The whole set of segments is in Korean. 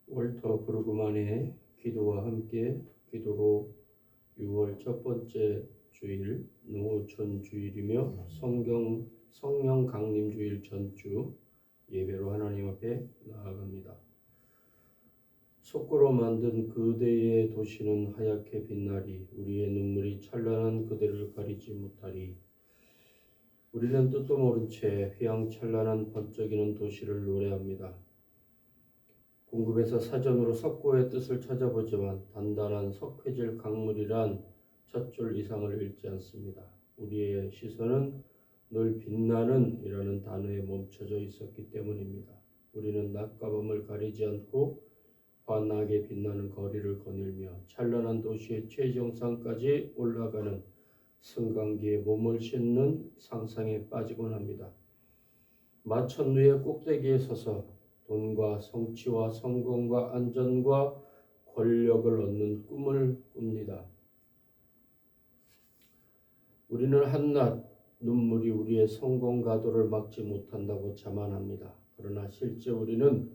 월터 브루그만의 기도와 함께 기도로 6월 첫 번째 주일 농어촌 주일이며 성령 강림 주일 전주 예배로 하나님 앞에 나아갑니다. 석고로 만든 그대의 도시는 하얗게 빛나리 우리의 눈물이 찬란한 그대를 가리지 못하리. 우리는 뜻도 모른 채 휘황찬란한 번쩍이는 도시를 노래합니다. 궁금해서 사전으로 석고의 뜻을 찾아보지만 단단한 석회질 강물이란 첫 줄 이상을 읽지 않습니다. 우리의 시선은 늘 빛나는 이라는 단어에 멈춰져 있었기 때문입니다. 우리는 낮과 밤을 가리지 않고 환하게 빛나는 거리를 거닐며 찬란한 도시의 최정상까지 올라가는 승강기에 몸을 싣는 상상에 빠지곤 합니다. 마천루의 꼭대기에 서서 돈과 성취와 성공과 안전과 권력을 얻는 꿈을 꿉니다. 우리는 한낱 눈물이 우리의 성공 가도를 막지 못한다고 자만합니다. 그러나 실제 우리는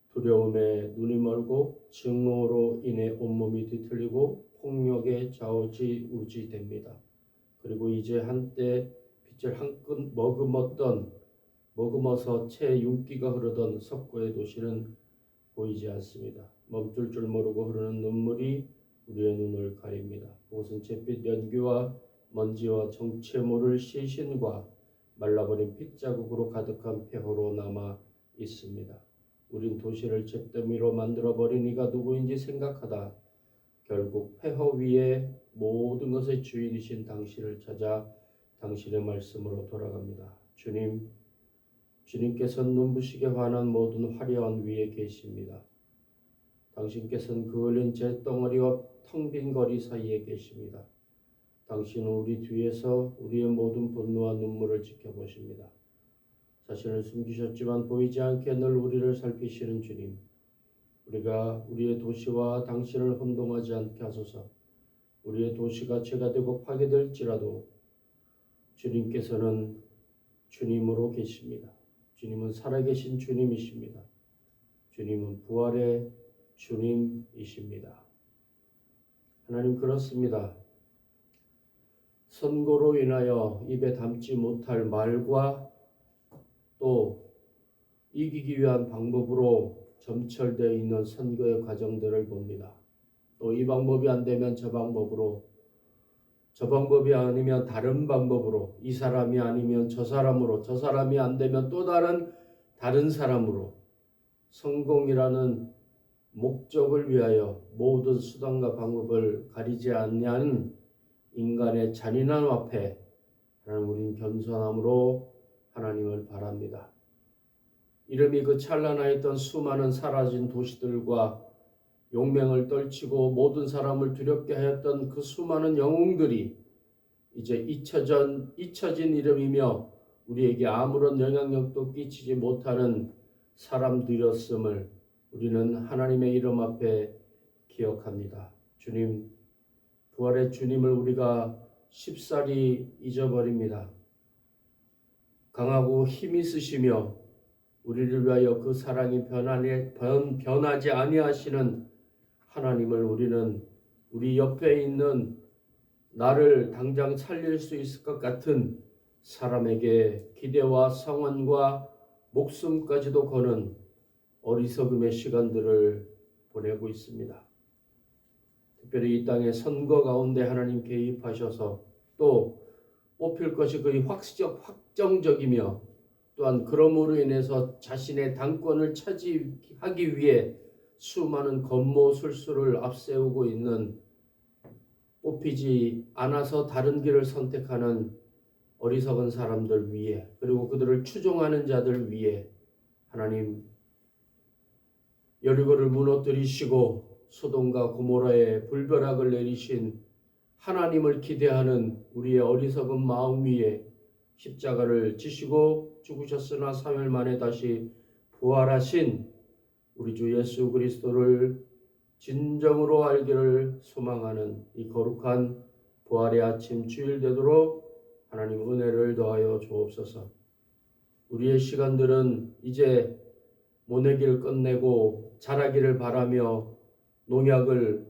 두려움에 눈이 멀고 증오로 인해 온몸이 뒤틀리고 폭력에 좌우지우지됩니다. 그리고 이제 한때 빛을 한껏 머금어서 채 윤기가 흐르던 석고의 도시는 보이지 않습니다. 멈출 줄 모르고 흐르는 눈물이 우리의 눈을 가립니다. 그곳은 잿빛 연기와 먼지와 정체 모를 시신과 말라버린 핏자국으로 가득한 폐허로 남아 있습니다. 우린 도시를 잿더미로 만들어버린 이가 누구인지 생각하다 결국 폐허 위에 모든 것의 주인이신 당신을 찾아 당신의 말씀으로 돌아갑니다. 주님께서는 눈부시게 환한 모든 화려한 위에 계십니다. 당신께서는 그을린 잿덩어리와 텅 빈 거리 사이에 계십니다. 당신은 우리 뒤에서 우리의 모든 분노와 눈물을 지켜보십니다. 자신을 숨기셨지만 보이지 않게 늘 우리를 살피시는 주님, 우리가 우리의 도시와 당신을 혼동하지 않게 하소서. 우리의 도시가 죄가 되고 파괴될지라도 주님께서는 주님으로 계십니다. 주님은 살아계신 주님이십니다. 주님은 부활의 주님이십니다. 하나님 그렇습니다. 선고로 인하여 입에 담지 못할 말과 또 이기기 위한 방법으로 점철되어 있는 선거의 과정들을 봅니다. 또 이 방법이 안 되면 저 방법으로, 저 방법이 아니면 다른 방법으로, 이 사람이 아니면 저 사람으로, 저 사람이 안 되면 또 다른 사람으로 성공이라는 목적을 위하여 모든 수단과 방법을 가리지 않는 인간의 잔인한 앞에 하나님 우린 겸손함으로 하나님을 바랍니다. 이름이 그 찬란하였던 수많은 사라진 도시들과 용맹을 떨치고 모든 사람을 두렵게 하였던 그 수많은 영웅들이 이제 잊혀진 이름이며 우리에게 아무런 영향력도 끼치지 못하는 사람들이었음을 우리는 하나님의 이름 앞에 기억합니다. 주님, 부활의 주님을 우리가 쉽사리 잊어버립니다. 강하고 힘 있으시며 우리를 위하여 그 사랑이 변하지 아니하시는 하나님을 우리는 우리 옆에 있는 나를 당장 살릴 수 있을 것 같은 사람에게 기대와 성원과 목숨까지도 거는 어리석음의 시간들을 보내고 있습니다. 특별히 이 땅의 선거 가운데 하나님 개입하셔서 또 뽑힐 것이 거의 확정적이며 또한 그러므로 인해서 자신의 당권을 차지하기 위해 수많은 권모술수를 앞세우고 있는, 뽑히지 않아서 다른 길을 선택하는 어리석은 사람들 위에, 그리고 그들을 추종하는 자들 위에 하나님 여리고를 무너뜨리시고 소돔과 고모라에 불벼락을 내리신 하나님을 기대하는 우리의 어리석은 마음 위에 십자가를 지시고 죽으셨으나 3일 만에 다시 부활하신 우리 주 예수 그리스도를 진정으로 알기를 소망하는 이 거룩한 부활의 아침 주일 되도록 하나님 은혜를 더하여 주옵소서. 우리의 시간들은 이제 모내기를 끝내고 자라기를 바라며 농약을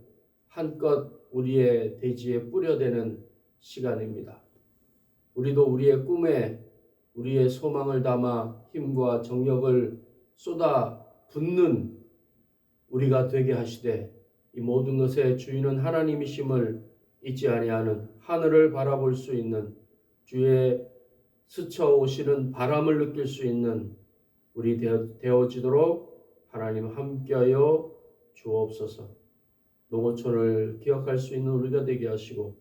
한껏 우리의 대지에 뿌려대는 시간입니다. 우리도 우리의 꿈에 우리의 소망을 담아 힘과 정력을 쏟아 붓는 우리가 되게 하시되, 이 모든 것의 주인은 하나님이심을 잊지 아니하는, 하늘을 바라볼 수 있는, 주의 스쳐오시는 바람을 느낄 수 있는 우리 되어지도록 하나님 함께하여 주옵소서. 농어촌을 기억할 수 있는 우리가 되게 하시고,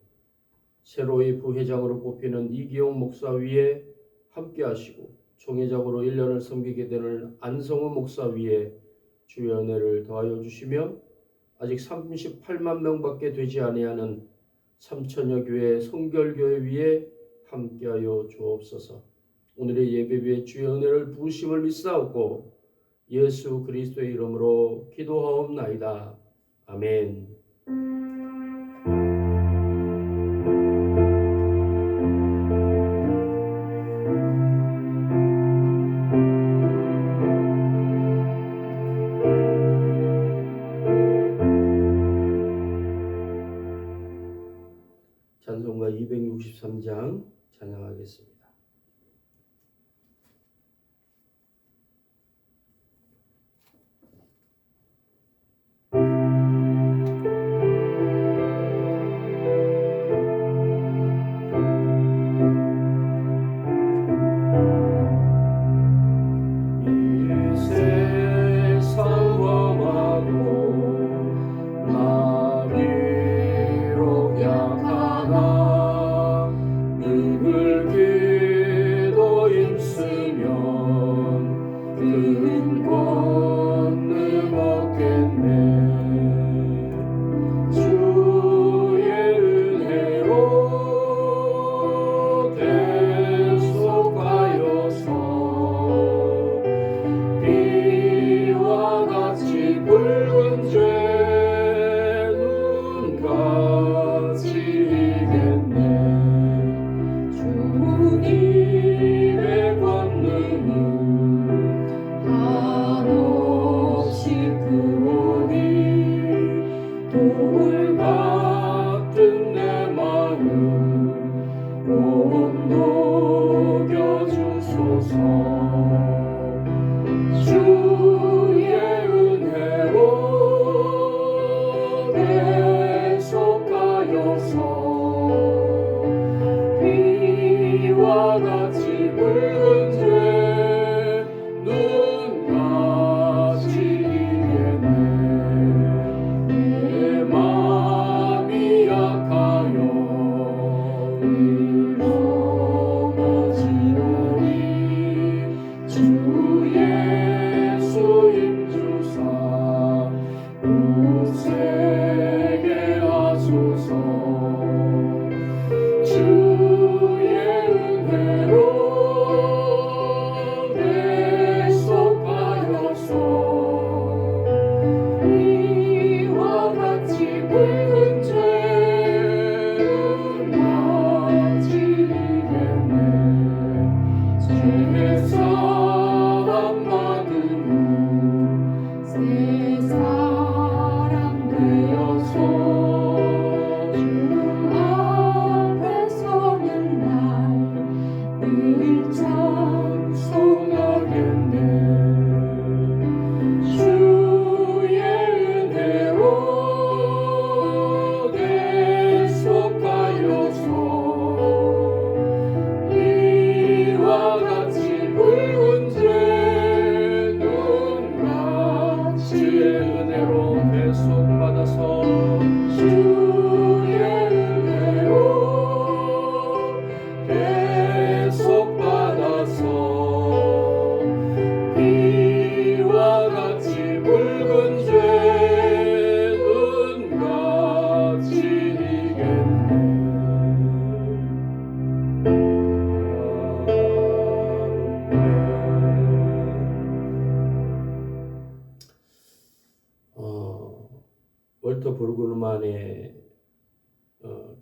새로이 부회장으로 뽑히는 이기용 목사 위에 함께하시고, 총회장으로 1년을 섬기게 되는 안성우 목사 위에 주의 은혜를 더하여 주시며, 아직 38만 명밖에 되지 아니하는 3천여 교회 성결교회 위에 함께하여 주옵소서. 오늘의 예배 위에 주의 은혜를 부으심을 믿사옵고 예수 그리스도의 이름으로 기도하옵나이다. 아멘. 찬송가 263장 찬양하겠습니다.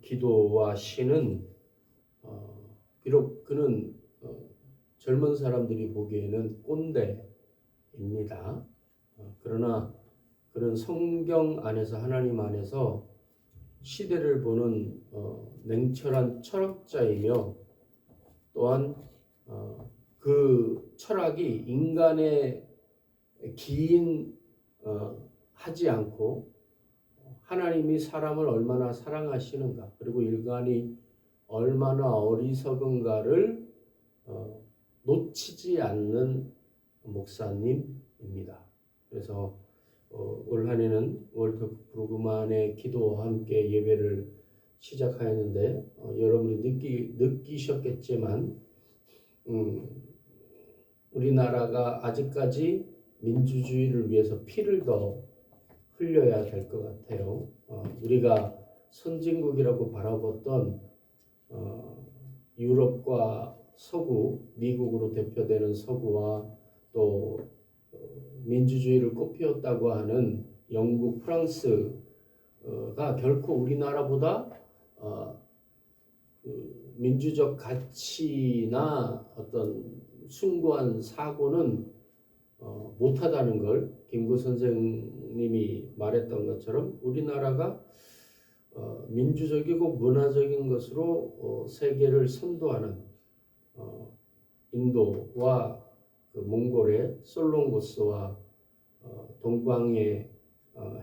기도와 시는 비록 그는 젊은 사람들이 보기에는 꼰대입니다. 그러나 그런 성경 안에서 하나님 안에서 시대를 보는 냉철한 철학자이며 또한 그 철학이 인간의 기인 하지 않고 하나님이 사람을 얼마나 사랑하시는가 그리고 인간이 얼마나 어리석은가를 놓치지 않는 목사님입니다. 그래서 올 한 해는 월드 브루그만의 기도와 함께 예배를 시작하였는데 여러분이 느끼셨겠지만 우리나라가 아직까지 민주주의를 위해서 피를 더 흘려야 될 것 같아요. 우리가 선진국이라고 바라봤던 유럽과 서구, 미국으로 대표되는 서구와 또 민주주의를 꽃피웠다고 하는 영국, 프랑스가 결코 우리나라보다 그 민주적 가치나 어떤 숭고한 사고는 못하다는 걸 김구 선생님이 말했던 것처럼 우리나라가 민주적이고 문화적인 것으로 세계를 선도하는 인도와 그 몽골의 솔롱고스와 동방의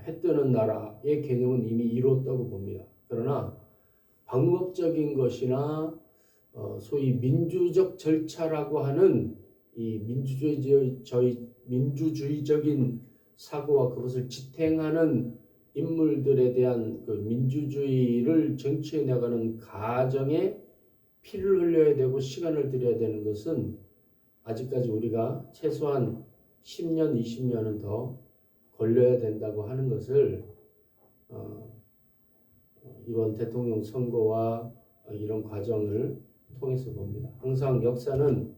해 뜨는 나라의 개념은 이미 이뤘다고 봅니다. 그러나 방법적인 것이나 소위 민주적 절차라고 하는 이 민주주의적인 사고와 그것을 지탱하는 인물들에 대한 그 민주주의를 정치해 나가는 과정에 피를 흘려야 되고 시간을 들여야 되는 것은 아직까지 우리가 최소한 10년, 20년은 더 걸려야 된다고 하는 것을 이번 대통령 선거와 이런 과정을 통해서 봅니다. 항상 역사는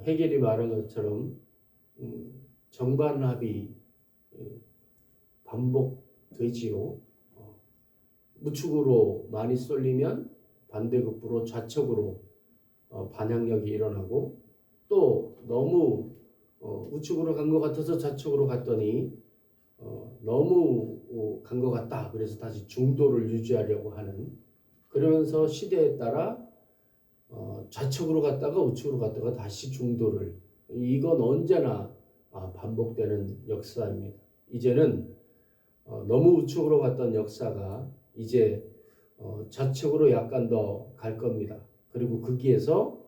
해겔이 말한 것처럼 정반합이 반복되지요. 우측으로 많이 쏠리면 반대급부로 좌측으로 반향력이 일어나고 또 너무 우측으로 간 것 같아서 좌측으로 갔더니 너무 간 것 같다. 그래서 다시 중도를 유지하려고 하는 그러면서 시대에 따라 좌측으로 갔다가 우측으로 갔다가 다시 중도를 이건 언제나 반복되는 역사입니다. 이제는 너무 우측으로 갔던 역사가 이제 좌측으로 약간 더 갈 겁니다. 그리고 거기에서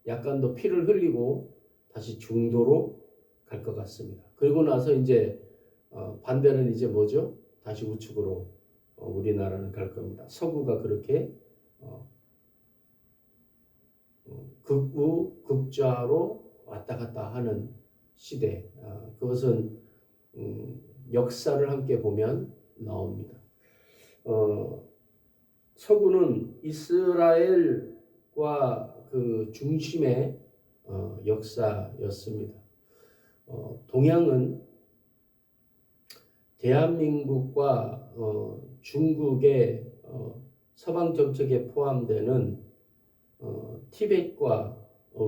약간 더 피를 흘리고 다시 중도로 갈 것 같습니다. 그리고 나서 이제 반대는 이제 뭐죠? 다시 우측으로 우리나라는 갈 겁니다. 서구가 그렇게 극우, 극좌로 왔다 갔다 하는 시대. 그것은 역사를 함께 보면 나옵니다. 서구는 이스라엘과 그 중심의 역사였습니다. 동양은 대한민국과 중국의 서방 정책에 포함되는 티벳과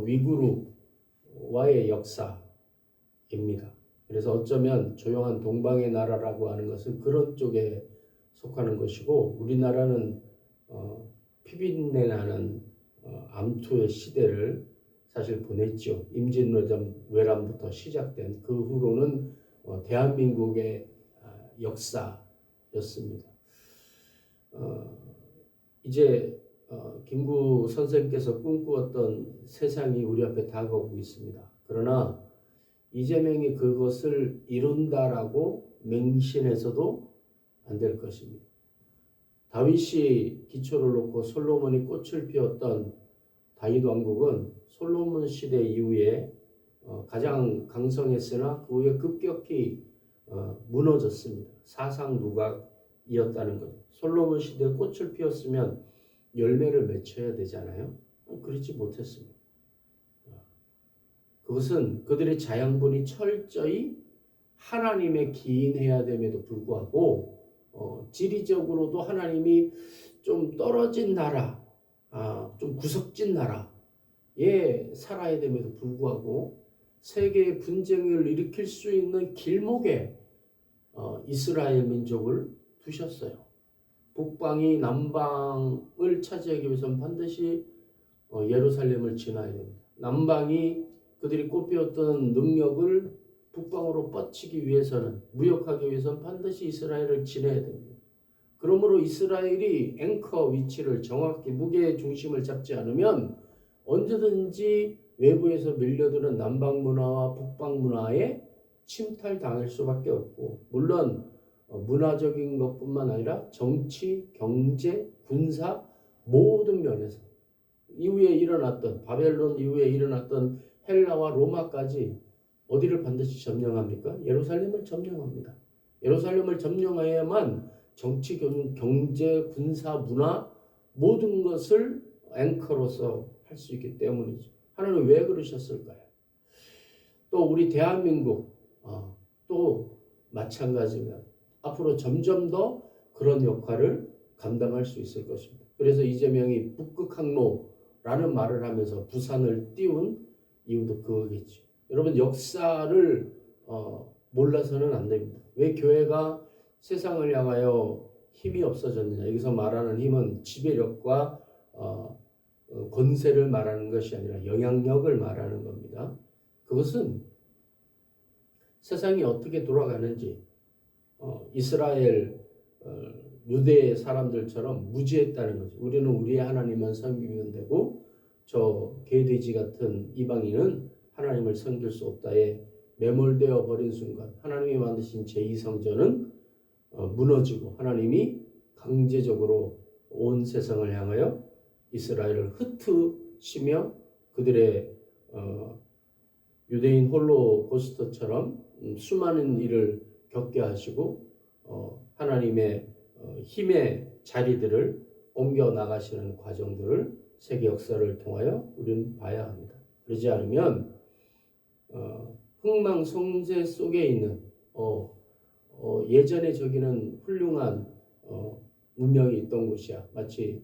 위구르와의 역사입니다. 그래서 어쩌면 조용한 동방의 나라라고 하는 것은 그런 쪽에 속하는 것이고 우리나라는 피비린내 나는 암투의 시대를 사실 보냈죠. 임진왜란부터 시작된 그 후로는 대한민국의 역사였습니다. 이제 김구 선생께서 꿈꾸었던 세상이 우리 앞에 다가오고 있습니다. 그러나 이재명이 그것을 이룬다라고 맹신해서도 안 될 것입니다. 다윗이 기초를 놓고 솔로몬이 꽃을 피웠던 다윗 왕국은 솔로몬 시대 이후에 가장 강성했으나 그 후에 급격히 무너졌습니다. 사상 누각이었다는 것. 솔로몬 시대에 꽃을 피웠으면 열매를 맺혀야 되잖아요. 그렇지 못했습니다. 그것은 그들의 자양분이 철저히 하나님에 기인해야 됨에도 불구하고 지리적으로도 하나님이 좀 떨어진 나라, 좀 구석진 나라에 살아야 됨에도 불구하고 세계의 분쟁을 일으킬 수 있는 길목에 이스라엘 민족을 두셨어요. 북방이 남방을 차지하기 위해서는 반드시 예루살렘을 지나야 됩니다. 남방이 그들이 꽃피웠던 능력을 북방으로 뻗치기 위해서는, 무역하기 위해서는 반드시 이스라엘을 지나야 됩니다. 그러므로 이스라엘이 앵커 위치를 정확히 무게의 중심을 잡지 않으면 언제든지 외부에서 밀려드는 남방 문화와 북방 문화에 침탈당할 수밖에 없고, 물론 문화적인 것뿐만 아니라 정치, 경제, 군사 모든 면에서 이후에 일어났던 바벨론 이후에 일어났던 헬라와 로마까지 어디를 반드시 점령합니까? 예루살렘을 점령합니다. 예루살렘을 점령해야만 정치, 경제, 군사, 문화 모든 것을 앵커로서 할 수 있기 때문이죠. 하나님은 왜 그러셨을까요? 또 우리 대한민국 또 마찬가지입니다. 앞으로 점점 더 그런 역할을 감당할 수 있을 것입니다. 그래서 이재명이 북극항로라는 말을 하면서 부산을 띄운 이유도 그거겠죠. 여러분, 역사를 몰라서는 안 됩니다. 왜 교회가 세상을 향하여 힘이 없어졌느냐? 여기서 말하는 힘은 지배력과 권세를 말하는 것이 아니라 영향력을 말하는 겁니다. 그것은 세상이 어떻게 돌아가는지 이스라엘 유대 사람들처럼 무지했다는 거죠. 우리는 우리의 하나님만 섬기면 되고 저 개돼지 같은 이방인은 하나님을 섬길 수 없다에 매몰되어 버린 순간 하나님이 만드신 제2성전은 무너지고 하나님이 강제적으로 온 세상을 향하여 이스라엘을 흩으시며 그들의 유대인 홀로코스트처럼 수많은 일을 겪게 하시고 하나님의 힘의 자리들을 옮겨 나가시는 과정들을 세계 역사를 통하여 우리는 봐야 합니다. 그러지 않으면 흥망성쇠 속에 있는 예전에 저기는 훌륭한 문명이 있던 곳이야. 마치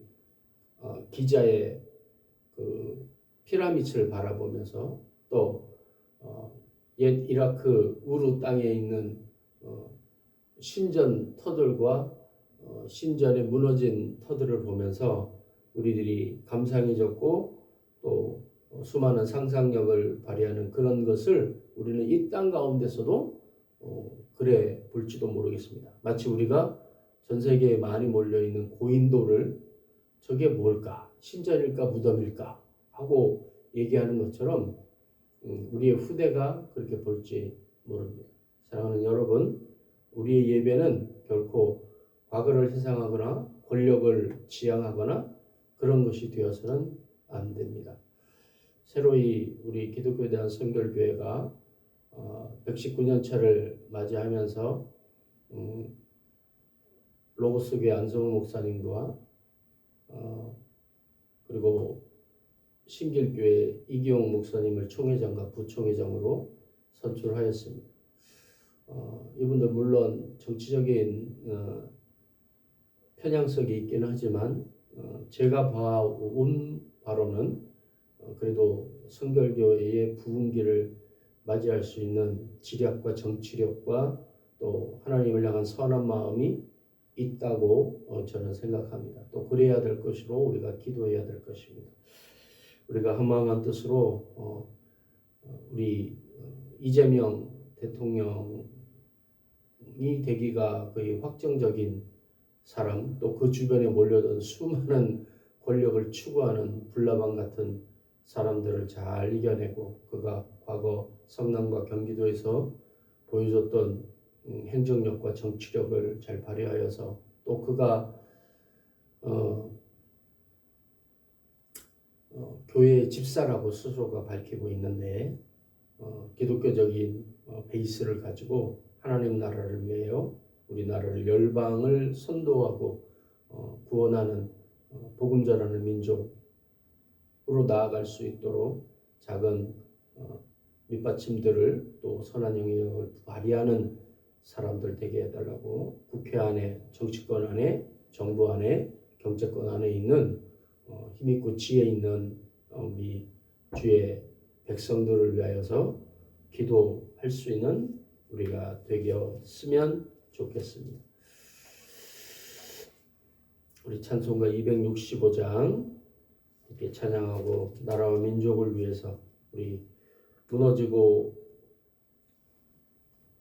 기자의 그 피라미드를 바라보면서 또 옛 이라크 우루 땅에 있는 신전 터들과 신전의 무너진 터들을 보면서 우리들이 감상해졌고 또 수많은 상상력을 발휘하는 그런 것을 우리는 이 땅 가운데서도 그래 볼지도 모르겠습니다. 마치 우리가 전 세계에 많이 몰려있는 고인돌을 저게 뭘까? 신전일까 무덤일까? 하고 얘기하는 것처럼 우리의 후대가 그렇게 볼지 모릅니다. 사랑하는 여러분, 우리의 예배는 결코 과거를 회상하거나 권력을 지향하거나 그런 것이 되어서는 안 됩니다. 새로이 우리 기독교에 대한 선결교회가 119년 차를 맞이하면서 로고스교회 안성우 목사님과 그리고 신길교회 이기용 목사님을 총회장과 부총회장으로 선출하였습니다. 이분들 물론 정치적인 편향성이 있기는 하지만 제가 봐온 바로는 그래도 성결교회의 부흥기를 맞이할 수 있는 지략과 정치력과 또 하나님을 향한 선한 마음이 있다고 저는 생각합니다. 또 그래야 될 것으로 우리가 기도해야 될 것입니다. 우리가 허망한 뜻으로 우리 이재명 대통령이 되기가 거의 확정적인 사람, 또 그 주변에 몰려든 수많은 권력을 추구하는 불나방 같은 사람들을 잘 이겨내고 그가 과거 성남과 경기도에서 보여줬던 행정력과 정치력을 잘 발휘하여서 또 그가 교회의 집사라고 스스로가 밝히고 있는데 기독교적인 베이스를 가지고 하나님 나라를 위하여 우리나라를 열방을 선도하고 구원하는 복음 전하는 민족으로 나아갈 수 있도록 작은 밑받침들을 또 선한 영향력을 발휘하는 사람들 되게 해달라고 국회 안에 정치권 안에 정부 안에 경제권 안에 있는 힘있고 지혜 있는 우리 주의 백성들을 위하여서 기도할 수 있는 우리가 되었으면 좋겠습니다. 우리 찬송가 265장 이렇게 찬양하고 나라와 민족을 위해서 우리 무너지고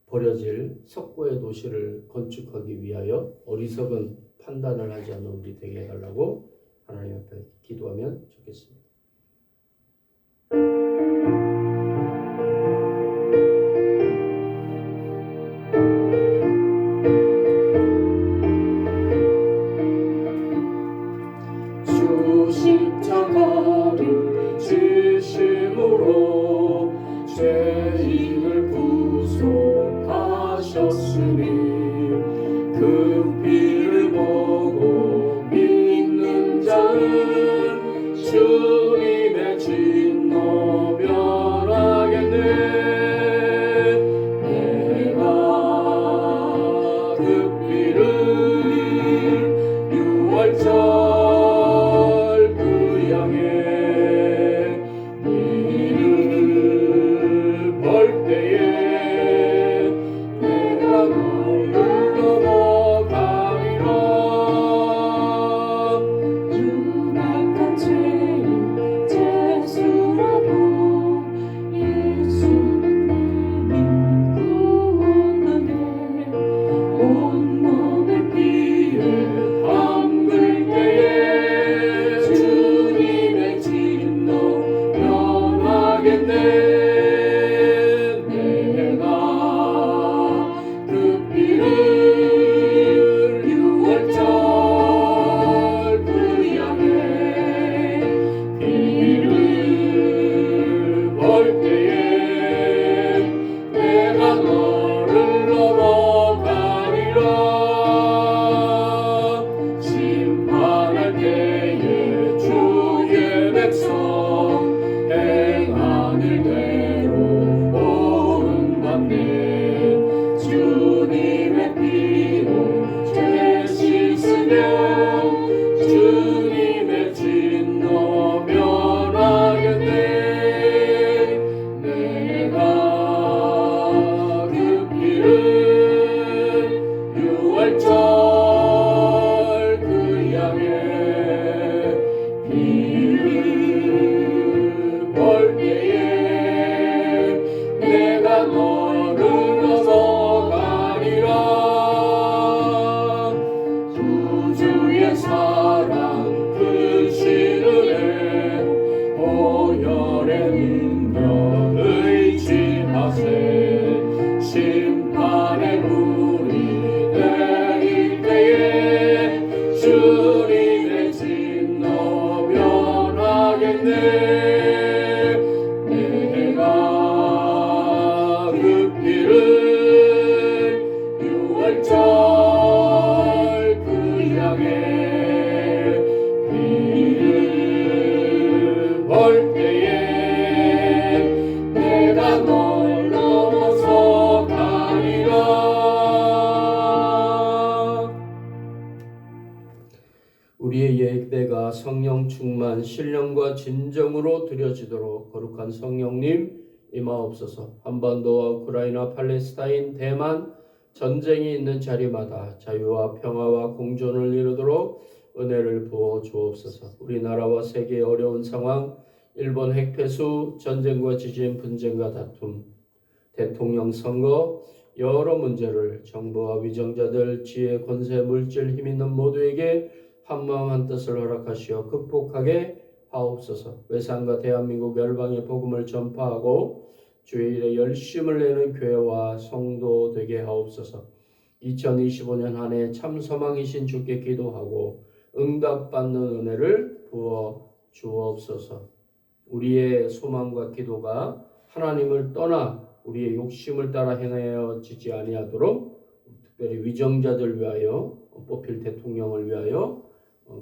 버려질 석고의 도시를 건축하기 위하여 어리석은 판단을 하지 않는 우리 되게 해달라고 하나님 앞에 기도하면 좋겠습니다. 주 십자가를 지심으로 죄인을 구속하셨으니 그 피를 보고 믿는 자는 주님의 진노 면하겠네. 내가 그 피를 유월절 우리의 예배가 성령 충만 신령과 진정으로 드려지도록 거룩한 성령님 임하옵소서. 한반도와 우크라이나, 팔레스타인, 대만 전쟁이 있는 자리마다 자유와 평화와 공존을 이루도록 은혜를 부어 주옵소서. 우리나라와 세계의 어려운 상황, 일본 핵폐수, 전쟁과 지진, 분쟁과 다툼, 대통령 선거, 여러 문제를 정부와 위정자들, 지혜, 권세, 물질, 힘 있는 모두에게 한마음 한뜻을 허락하시어 극복하게 하옵소서. 외상과 대한민국 열방의 복음을 전파하고 주의 일에 열심을 내는 교회와 성도 되게 하옵소서. 2025년 한 해 참 소망이신 주께 기도하고 응답받는 은혜를 부어 주옵소서. 우리의 소망과 기도가 하나님을 떠나 우리의 욕심을 따라 행하여지지 아니하도록 특별히 위정자들 위하여, 뽑힐 대통령을 위하여,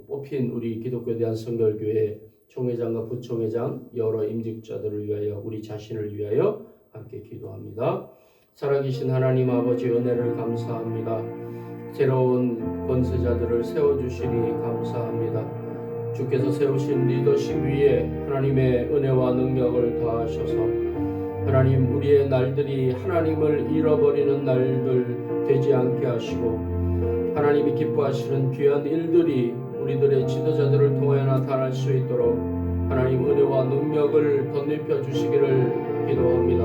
뽑힌 우리 기독교 대한성결교회 총회장과 부총회장 여러 임직자들을 위하여 우리 자신을 위하여 함께 기도합니다. 살아계신 하나님 아버지 은혜를 감사합니다. 새로운 권세자들을 세워주시니 감사합니다. 주께서 세우신 리더십 위에 하나님의 은혜와 능력을 더하셔서 하나님 우리의 날들이 하나님을 잃어버리는 날들 되지 않게 하시고 하나님이 기뻐하시는 귀한 일들이 우리들의 지도자들을 통하여 나타날 수 있도록 하나님 은혜와 능력을 덧입혀 주시기를 기도합니다.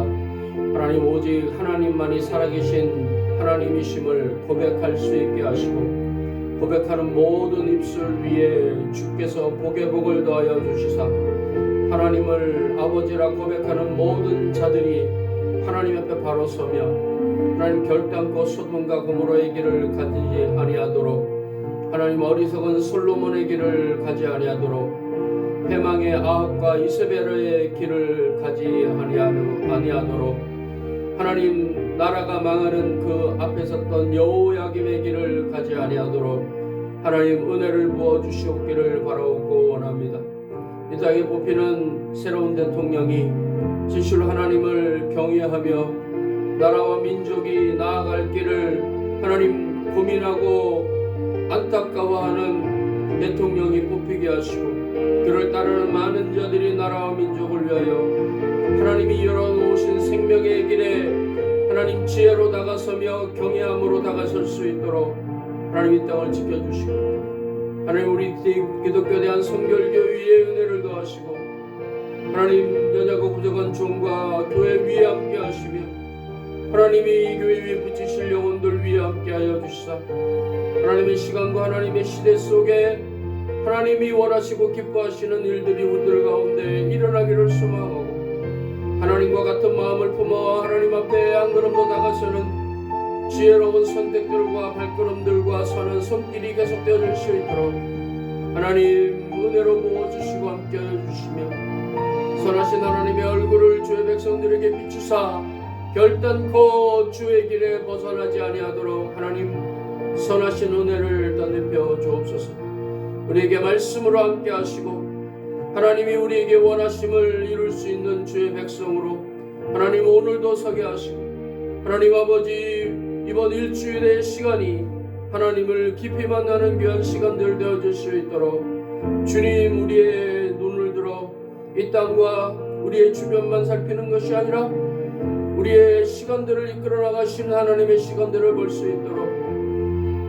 하나님 오직 하나님만이 살아계신 하나님이심을 고백할 수 있게 하시고 고백하는 모든 입술 위에 주께서 복의 복을 더하여 주시사 하나님을 아버지라 고백하는 모든 자들이 하나님 앞에 바로 서며 하나님 결단코 소돔과 고모라의 길을 가지 아니하도록 하나님 어리석은 솔로몬의 길을 가지 아니하도록 패망의 아합과 이세벨의 길을 가지 아니하도록 하나님 나라가 망하는 그 앞에 섰던 여호야김의 길을 가지 아니하도록 하나님 은혜를 부어 주시옵기를 바라옵고 원합니다. 이 땅에 뽑히는 새로운 대통령이 진실로 하나님을 경외하며 나라와 민족이 나아갈 길을 하나님 고민하고 안타까워하는 대통령이 뽑히게 하시고 그를 따르는 많은 자들이 나라와 민족을 위하여 하나님이 열어놓으신 생명의 길에 하나님 지혜로 다가서며 경외함으로 다가설 수 있도록 하나님 이 땅을 지켜주시고 하나님 우리 기독교 대한 성결교 위에 은혜를 더하시고 하나님 연약하고 부족한 종과 교회 위에 함께 하시며 하나님이 이 교회 위에 붙이실 영혼들 위에 함께하여 주시사 하나님의 시간과 하나님의 시대 속에 하나님이 원하시고 기뻐하시는 일들이 우리들 가운데 일어나기를 소망하고 하나님과 같은 마음을 품어 하나님 앞에 한 걸음 더 다가서는 지혜로운 선택들과 발걸음들과 서는 손길이 계속되어질 수 있도록 하나님 은혜로 부어주시고 함께하여 주시며 선하신 하나님의 얼굴을 주의 백성들에게 비추사 결단코 주의 길에 벗어나지 아니하도록 하나님 선하신 은혜를 덧입혀 주옵소서. 우리에게 말씀으로 함께 하시고 하나님이 우리에게 원하심을 이룰 수 있는 주의 백성으로 하나님 오늘도 서게 하시고 하나님 아버지 이번 일주일의 시간이 하나님을 깊이 만나는 귀한 시간들 되어질 수 있도록 주님 우리의 눈을 들어 이 땅과 우리의 주변만 살피는 것이 아니라 우리의 시간들을 이끌어 나가시는 하나님의 시간들을 볼 수 있도록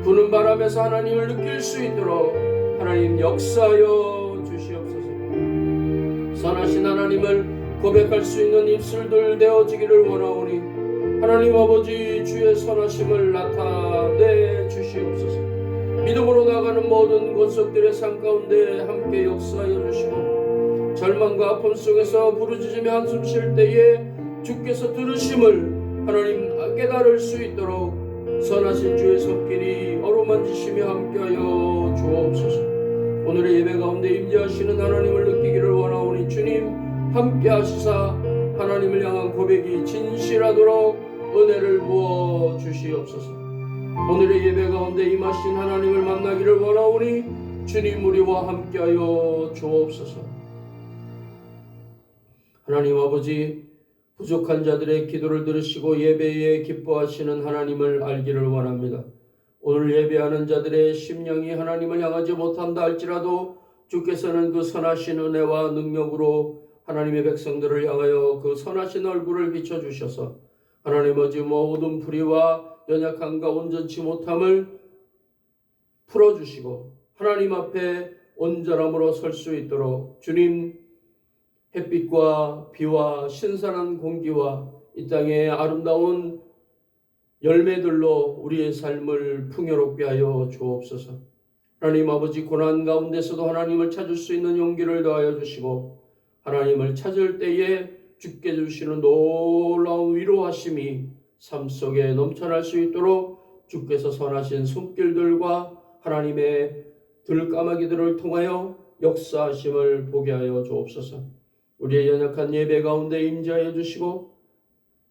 부는 바람에서 하나님을 느낄 수 있도록 하나님 역사하여 주시옵소서. 선하신 하나님을 고백할 수 있는 입술들 되어지기를 원하오니 하나님 아버지 주의 선하심을 나타내 주시옵소서. 믿음으로 나가는 모든 권속들의 삶 가운데 함께 역사하여 주시고 절망과 아픔 속에서 부르짖으며 한숨 쉴 때에 주께서 들으심을 하나님 깨달을 수 있도록 선하신 주의 손길이 어루만지시며 함께하여 주옵소서. 오늘의 예배 가운데 임재하시는 하나님을 느끼기를 원하오니 주님 함께하시사 하나님을 향한 고백이 진실하도록 은혜를 부어 주시옵소서. 오늘의 예배 가운데 임하신 하나님을 만나기를 원하오니 주님 우리와 함께하여 주옵소서. 하나님 아버지 부족한 자들의 기도를 들으시고 예배에 기뻐하시는 하나님을 알기를 원합니다. 오늘 예배하는 자들의 심령이 하나님을 향하지 못한다 할지라도 주께서는 그 선하신 은혜와 능력으로 하나님의 백성들을 향하여 그 선하신 얼굴을 비춰주셔서 하나님 아버지 모든 불의와 연약함과 온전치 못함을 풀어주시고 하나님 앞에 온전함으로 설 수 있도록 주님 햇빛과 비와 신선한 공기와 이 땅의 아름다운 열매들로 우리의 삶을 풍요롭게 하여 주옵소서. 하나님 아버지 고난 가운데서도 하나님을 찾을 수 있는 용기를 더하여 주시고 하나님을 찾을 때에 주께 주시는 놀라운 위로하심이 삶 속에 넘쳐날 수 있도록 주께서 선하신 손길들과 하나님의 들까마귀들을 통하여 역사하심을 보게 하여 주옵소서. 우리의 연약한 예배 가운데 임재하여 주시고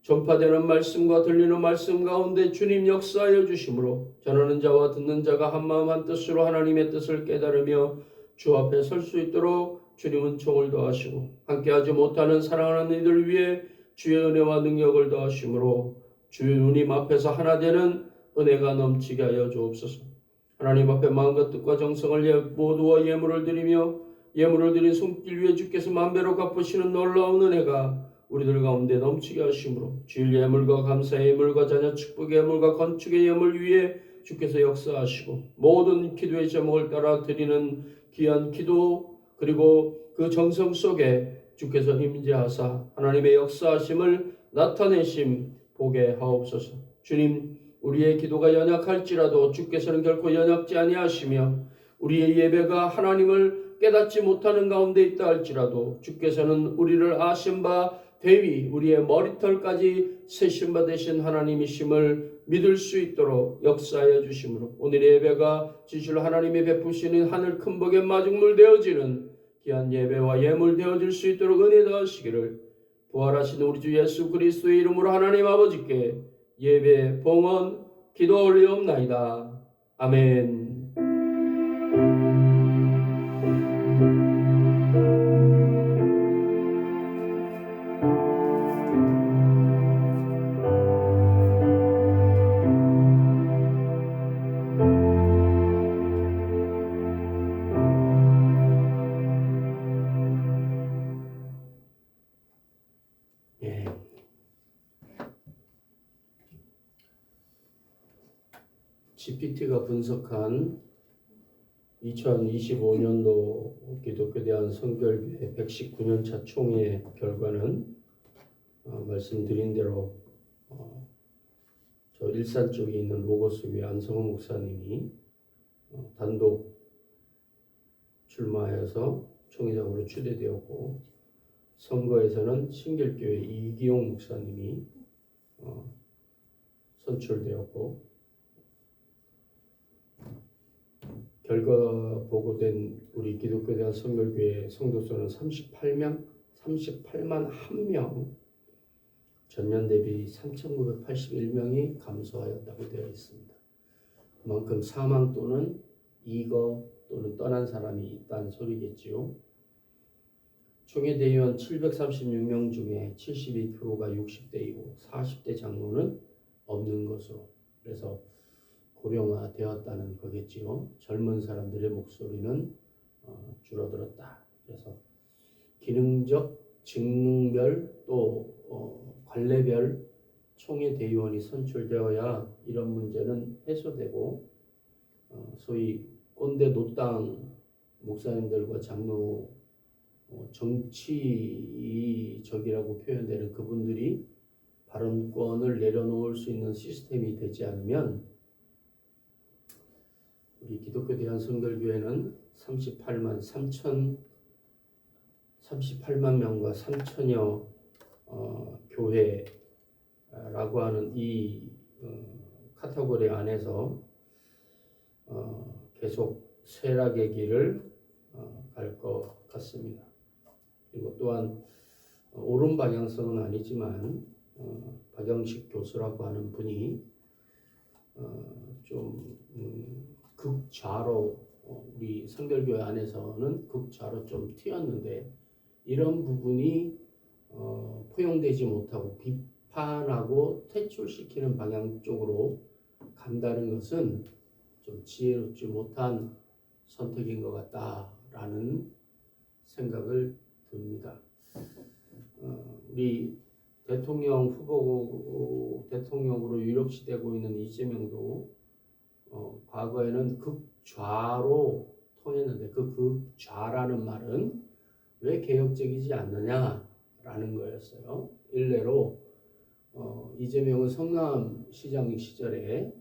전파되는 말씀과 들리는 말씀 가운데 주님 역사하여 주심으로 전하는 자와 듣는 자가 한마음 한뜻으로 하나님의 뜻을 깨달으며 주 앞에 설 수 있도록 주님 은총을 더하시고 함께하지 못하는 사랑하는 이들 위해 주의 은혜와 능력을 더하심으로 주의 누님 앞에서 하나 되는 은혜가 넘치게 하여 주옵소서. 하나님 앞에 마음과 뜻과 정성을 모두와 예물을 드리며 예물을 드린 손길 위에 주께서 만배로 갚으시는 놀라운 은혜가 우리들 가운데 넘치게 하심으로 주일 예물과 감사의 예물과 자녀 축복의 예물과 건축의 예물 위에 주께서 역사하시고 모든 기도의 제목을 따라 드리는 귀한 기도 그리고 그 정성 속에 주께서 임재하사 하나님의 역사하심을 나타내심 보게 하옵소서. 주님, 우리의 기도가 연약할지라도 주께서는 결코 연약지 아니하시며 우리의 예배가 하나님을 깨닫지 못하는 가운데 있다 할지라도 주께서는 우리를 아신 바 대위 우리의 머리털까지 세신 바 되신 하나님이심을 믿을 수 있도록 역사하여 주심으로 오늘의 예배가 진실로 하나님이 베푸시는 하늘 큰 복의 마중물 되어지는 귀한 예배와 예물 되어질 수 있도록 은혜 더하시기를 부활하신 우리 주 예수 그리스도의 이름으로 하나님 아버지께 예배 봉헌 기도 올리옵나이다. 아멘. 예. GPT가 분석한 2025년도 기독교 대한 선결교회 119년차 총회 결과는 말씀드린 대로 저 일산 쪽에 있는 로고스교회 안성호 목사님이 단독 출마하여서 총회장으로 추대되었고 선거에서는 신길교회 이기용 목사님이 선출되었고 결과 보고된 우리 기독교 대한 선결교회 성도수는 38만 1명, 전년 대비 3,981명이 감소하였다고 되어 있습니다. 그만큼 사망 또는 이거 또는 떠난 사람이 있다는 소리겠지요. 총회 대의원 736명 중에 72%가 60대이고 40대 장로는 없는 것으로, 그래서 고령화되었다는 거겠지요. 젊은 사람들의 목소리는 줄어들었다. 그래서 기능적, 직능별 또 관례별 총회 대의원이 선출되어야 이런 문제는 해소되고 소위 꼰대 노땅 목사님들과 장로 정치적이라고 표현되는 그분들이 발언권을 내려놓을 수 있는 시스템이 되지 않으면 우리 기독교 대한 선결교회는 38만 명과 3천여 교회라고 하는 이 카테고리 안에서 계속 쇠락의 길을 갈 것 같습니다. 그리고 또한 옳은 방향성은 아니지만 박영식 교수라고 하는 분이 좀 극좌로 우리 선결교회 안에서는 극좌로 좀 튀었는데 이런 부분이 포용되지 못하고 비판하고 퇴출시키는 방향 쪽으로 간다는 것은 좀 지혜롭지 못한 선택인 것 같다라는 생각을 듭니다. 우리 대통령 후보 대통령으로 유력시되고 있는 이재명도 과거에는 극좌로 통했는데 그 극좌라는 말은 왜 개혁적이지 않느냐라는 거였어요. 일례로 이재명은 성남시장 시절에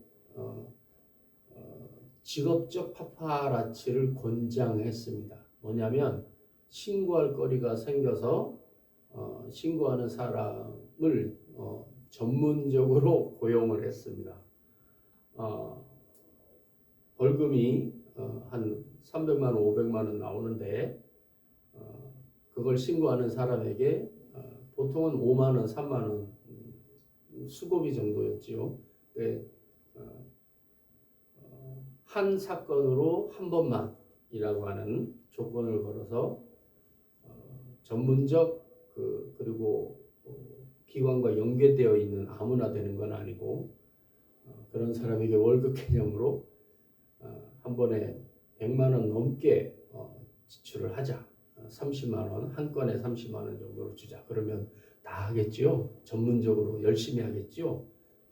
직업적 파파라치를 권장했습니다. 뭐냐면 신고할 거리가 생겨서 신고하는 사람을 전문적으로 고용을 했습니다. 벌금이 한 300만 원, 500만 원 나오는데 그걸 신고하는 사람에게 보통은 5만 원, 3만 원 수고비 정도였지요. 한 사건으로 한 번만이라고 하는 조건을 걸어서 전문적 그리고 기관과 연계되어 있는 아무나 되는 건 아니고 그런 사람에게 월급 개념으로 한 번에 100만 원 넘게 지출을 하자. 30만 원, 한 건에 30만 원 정도로 주자. 그러면 다 하겠지요. 전문적으로 열심히 하겠지요.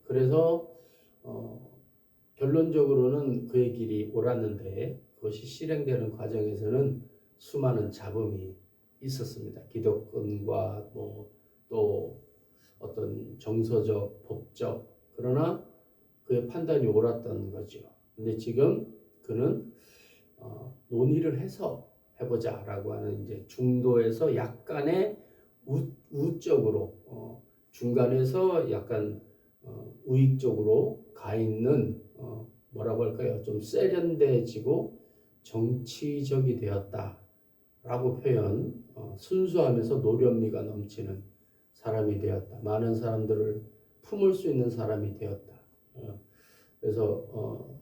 그래서 결론적으로는 그의 길이 옳았는데 그것이 실행되는 과정에서는 수많은 잡음이 있었습니다. 기득권과 또 어떤 정서적, 법적, 그러나 그의 판단이 옳았던 거죠. 근데 지금 그는 논의를 해서 해보자라고 하는 이제 중도에서 약간의 우쪽으로 중간에서 약간 우익쪽으로 가 있는 뭐라고 할까요? 좀 세련돼지고 정치적이 되었다라고 표현. 순수하면서 노련미가 넘치는 사람이 되었다. 많은 사람들을 품을 수 있는 사람이 되었다. 그래서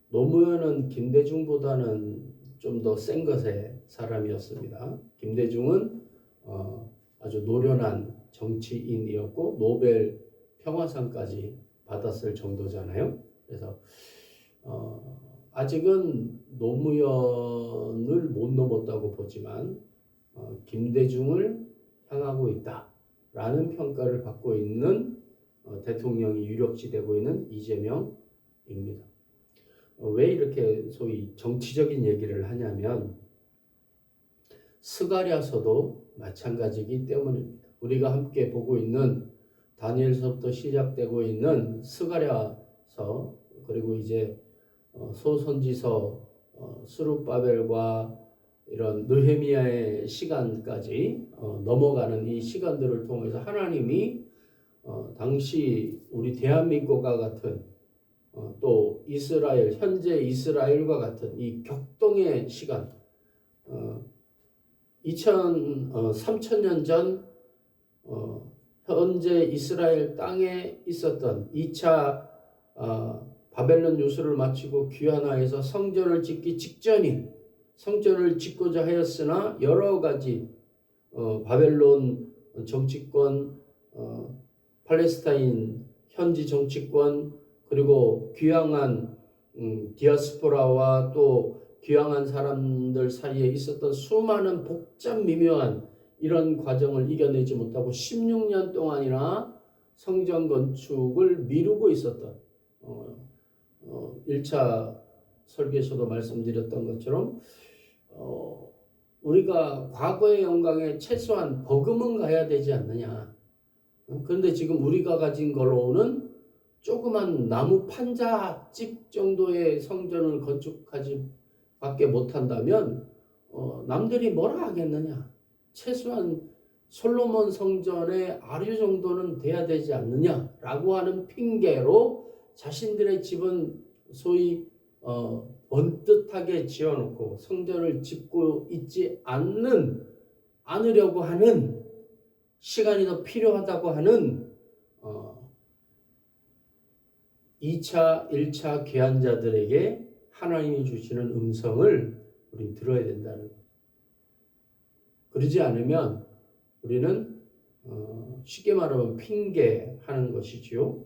노무현은 김대중보다는 좀 더 센 것의 사람이었습니다. 김대중은 아주 노련한 정치인이었고 노벨 평화상까지 받았을 정도잖아요. 그래서 아직은 노무현을 못 넘었다고 보지만 김대중을 향하고 있다라는 평가를 받고 있는 대통령이 유력시되고 있는 이재명입니다. 왜 이렇게 소위 정치적인 얘기를 하냐면 스가랴서도 마찬가지이기 때문입니다. 우리가 함께 보고 있는 다니엘서부터 시작되고 있는 스가랴서, 그리고 이제 소선지서, 스룹바벨과 이런 느헤미야의 시간까지 넘어가는 이 시간들을 통해서 하나님이 당시 우리 대한민국과 같은 또 이스라엘, 현재 이스라엘과 같은 이 격동의 시간, 3000년 전 현재 이스라엘 땅에 있었던 2차 바벨론 유수를 마치고 귀환하여서 성전을 짓기 직전인, 성전을 짓고자 하였으나 여러 가지 바벨론 정치권, 팔레스타인 현지 정치권, 그리고 귀향한 디아스포라와 또 귀향한 사람들 사이에 있었던 수많은 복잡 미묘한 이런 과정을 이겨내지 못하고 16년 동안이나 성전 건축을 미루고 있었던 1차 설교에서도 말씀드렸던 것처럼 우리가 과거의 영광에 최소한 버금은 가야 되지 않느냐. 그런데 지금 우리가 가진 걸로는 조그만 나무 판자집 정도의 성전을 건축하지 밖에 못한다면 남들이 뭐라 하겠느냐. 최소한 솔로몬 성전의 아류 정도는 돼야 되지 않느냐라고 하는 핑계로 자신들의 집은 소위 번듯하게 지어놓고 성전을 짓고 있지 않으려고 하는, 시간이 더 필요하다고 하는 2차, 1차 귀환자들에게 하나님이 주시는 음성을 우리는 들어야 된다는 거예요. 그러지 않으면 우리는 쉽게 말하면 핑계하는 것이지요.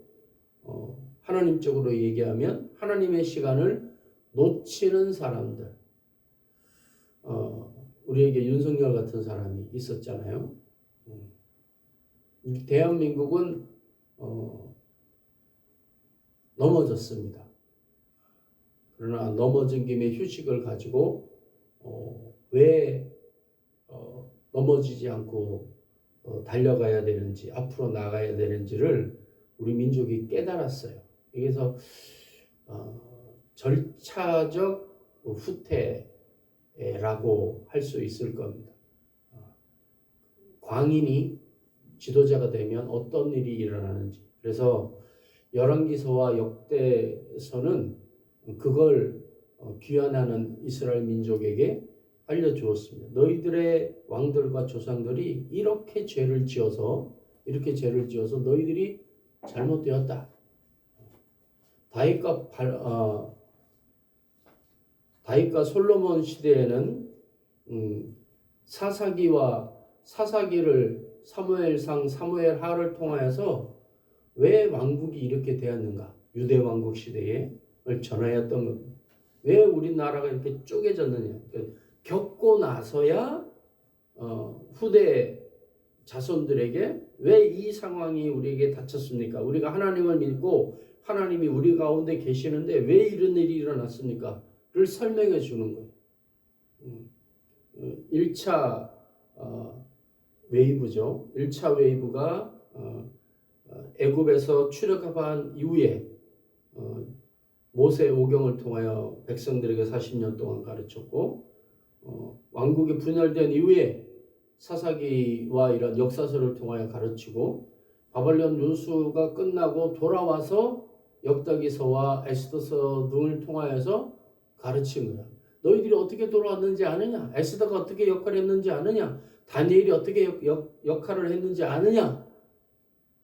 하나님적으로 얘기하면 하나님의 시간을 놓치는 사람들. 우리에게 윤석열 같은 사람이 있었잖아요. 대한민국은 넘어졌습니다. 그러나 넘어진 김에 휴식을 가지고 왜 넘어지지 않고 달려가야 되는지, 앞으로 나가야 되는지를 우리 민족이 깨달았어요. 그래서 절차적 후퇴라고 할 수 있을 겁니다. 광인이 지도자가 되면 어떤 일이 일어나는지. 그래서 열왕기서와 역대서는 그걸 귀환하는 이스라엘 민족에게 알려주었습니다. 너희들의 왕들과 조상들이 이렇게 죄를 지어서 너희들이 잘못되었다. 다윗과 솔로몬 시대에는 사사기를 사무엘상 사무엘하를 통하여서 왜 왕국이 이렇게 되었는가? 유대 왕국 시대에 전하였던 겁니다. 왜 우리나라가 이렇게 쪼개졌느냐? 그러니까 겪고 나서야 후대 자손들에게 왜 이 상황이 우리에게 닥쳤습니까? 우리가 하나님을 믿고 하나님이 우리 가운데 계시는데 왜 이런 일이 일어났습니까? 를 설명해 주는 거예요. 1차 웨이브죠. 1차 웨이브가 애굽에서 출애굽한 이후에 모세 오경을 통하여 백성들에게 40년 동안 가르쳤고 왕국이 분열된 이후에 사사기와 이런 역사서를 통하여 가르치고 바벨론 연수가 끝나고 돌아와서 역다기서와 에스더서 등을 통하여서 가르친 거야. 너희들이 어떻게 돌아왔는지 아느냐? 에스더가 어떻게 역할을 했는지 아느냐? 다니엘이 어떻게 역할을 했는지 아느냐?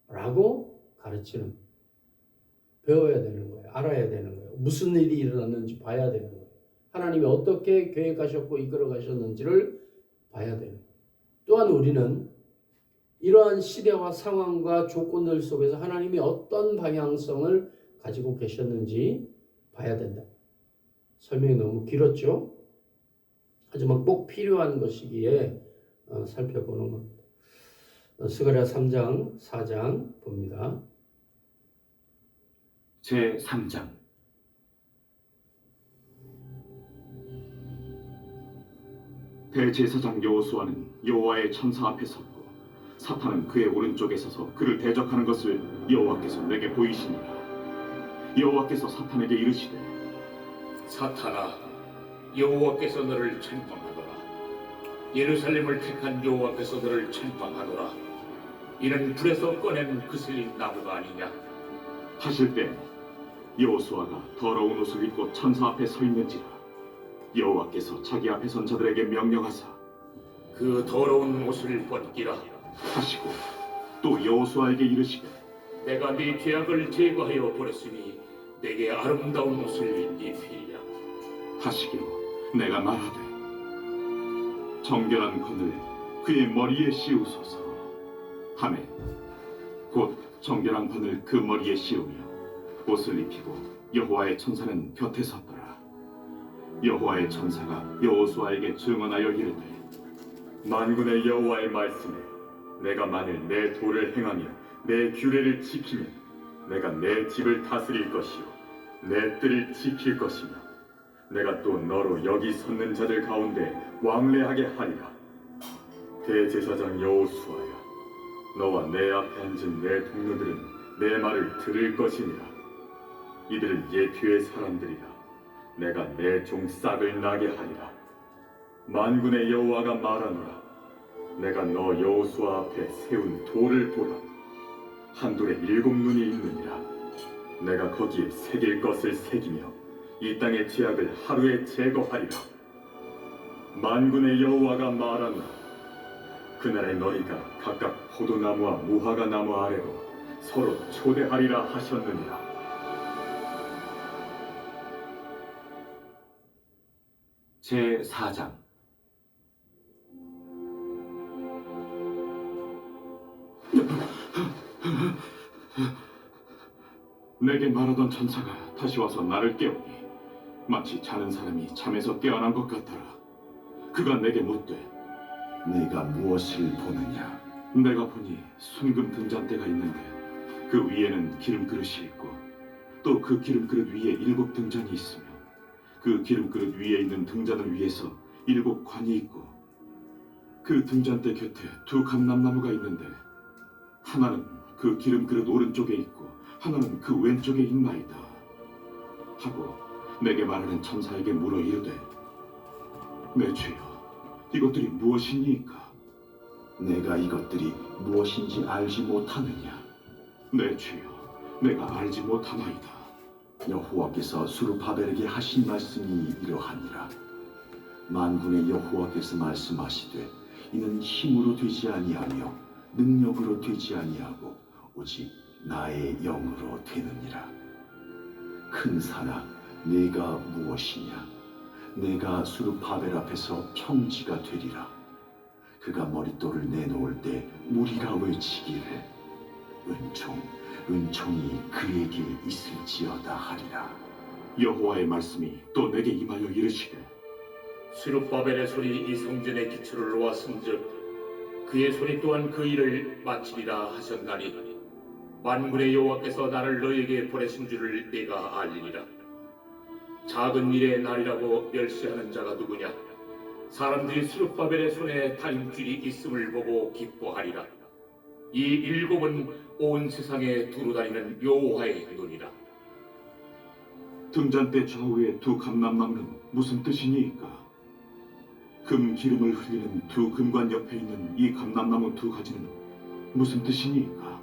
라고 가르치는 거야. 배워야 되는 거예요. 알아야 되는 거예요. 무슨 일이 일어났는지 봐야 되는 거예요. 하나님이 어떻게 계획하셨고 이끌어 가셨는지를 봐야 되는 거예요. 또한 우리는 이러한 시대와 상황과 조건들 속에서 하나님이 어떤 방향성을 가지고 계셨는지 봐야 된다. 설명이 너무 길었죠? 하지만 꼭 필요한 것이기에 살펴보는 겁니다. 스가랴 3장, 4장 봅니다. 제3장 대제사장 여호수아는 여호와의 천사 앞에 섰고 사탄은 그의 오른쪽에 서서 그를 대적하는 것을 여호와께서 내게 보이시니라. 여호와께서 사탄에게 이르시되 사탄아, 여호와께서 너를 책망하노라. 예루살렘을 택한 여호와께서 너를 책망하노라. 이는 불에서 꺼낸 그슬린 나무가 아니냐. 하실 때 여호수아가 더러운 옷을 입고 천사 앞에 서 있는지라. 여호와께서 자기 앞에 선 자들에게 명령하사 그 더러운 옷을 벗기라 하시고 또 여호수아에게 이르시되 내가 네 죄악을 제거하여 버렸으니 내게 아름다운 옷을 입히리라 하시기로 내가 말하되 정결한 건을 그의 머리에 씌우소서 하매 곧 정결한 건을 그 머리에 씌우며 옷을 입히고 여호와의 천사는 곁에 섰더라. 여호와의 천사가 여호수아에게 증언하여 이르되 만군의 여호와의 말씀에 내가 만일 내 도를 행하며 내 규례를 지키면 내가 내 집을 다스릴 것이요 내 뜰을 지킬 것이며 내가 또 너로 여기 섰는 자들 가운데 왕래하게 하리라. 대제사장 여호수아야, 너와 내 앞에 앉은 내 동료들은 내 말을 들을 것이니라. 이들은 옛 뒤의 사람들이라. 내가 내 종 싹을 나게 하리라. 만군의 여호와가 말하노라. 내가 너 여호수아 앞에 세운 돌을 보라. 한 돌에 7눈이 있느니라. 내가 거기에 새길 것을 새기며 이 땅의 죄악을 하루에 제거하리라. 만군의 여호와가 말하노라. 그날에 너희가 각각 포도나무와 무화과 나무 아래로 서로 초대하리라 하셨느니라. 제4장 내게 말하던 천사가 다시 와서 나를 깨우니 마치 자는 사람이 잠에서 깨어난 것 같더라. 그가 내게 묻되 네가 무엇을 보느냐? 내가 보니 순금 등잔대가 있는데 그 위에는 기름 그릇이 있고 또 그 기름 그릇 위에 7 등잔이 있으며 그 기름 그릇 위에 있는 등잔을 위에서 7 관이 있고 그 등잔대 곁에 2 감람나무가 있는데 하나는 그 기름 그릇 오른쪽에 있고 하나는 그 왼쪽에 있나이다 하고 내게 말하는 천사에게 물어 이르되 내 주여 이것들이 무엇이니까? 내가 이것들이 무엇인지 알지 못하느냐? 내 주여 내가 알지 못하나이다. 여호와께서 수르바벨에게 하신 말씀이 이러하니라. 만군의 여호와께서 말씀하시되 이는 힘으로 되지 아니하며 능력으로 되지 아니하고 오직 나의 영으로 되느니라. 큰 산아, 네가 무엇이냐? 내가 수르바벨 앞에서 평지가 되리라. 그가 머릿돌을 내놓을 때 무리가 외치기를 은총이 그에게 있을지어다 하리라. 여호와의 말씀이 또 내게 임하여 이르시되 스룹바벨의 손이 이 성전의 기초를 놓았은즉 그의 손이 또한 그 일을 마치리라 하셨나니 만군의 여호와께서 나를 너에게 보내신 줄을 네가 알리라. 작은 일의 날이라고 멸시하는 자가 누구냐? 사람들이 스룹바벨의 손에 다림줄이 있음을 보고 기뻐하리라. 이 일곱은 온 세상에 두루 다니는 여호와의 눈이라. 등잔대 좌우에 두 감람나무는 무슨 뜻이니까? 금 기름을 흘리는 두 금관 옆에 있는 이 감람나무 두 가지는 무슨 뜻이니까?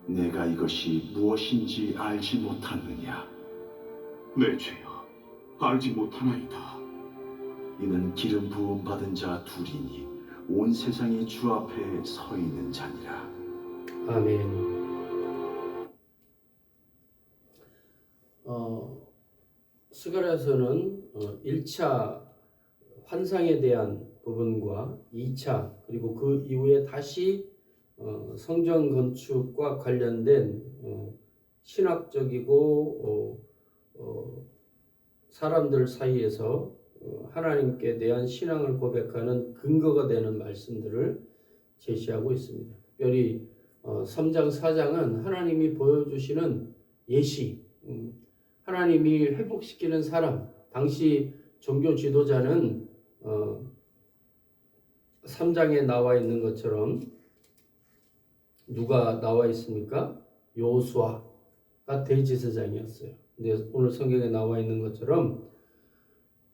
내가 이것이 무엇인지 알지 못하느냐? 내 죄여, 알지 못하나이다. 이는 기름 부음 받은 자 둘이니 온 세상이 주 앞에 서 있는 자니라. 아멘. 스가랴서는 1차 환상에 대한 부분과 2차 그리고 그 이후에 다시 성전 건축과 관련된 신학적이고 사람들 사이에서 하나님께 대한 신앙을 고백하는 근거가 되는 말씀들을 제시하고 있습니다. 특별히 3장 4장은 하나님이 보여주시는 예시, 하나님이 회복시키는 사람. 당시 종교 지도자는 3장에 나와 있는 것처럼 누가 나와 있습니까? 여호수아가 대제사장이었어요. 근데 오늘 성경에 나와 있는 것처럼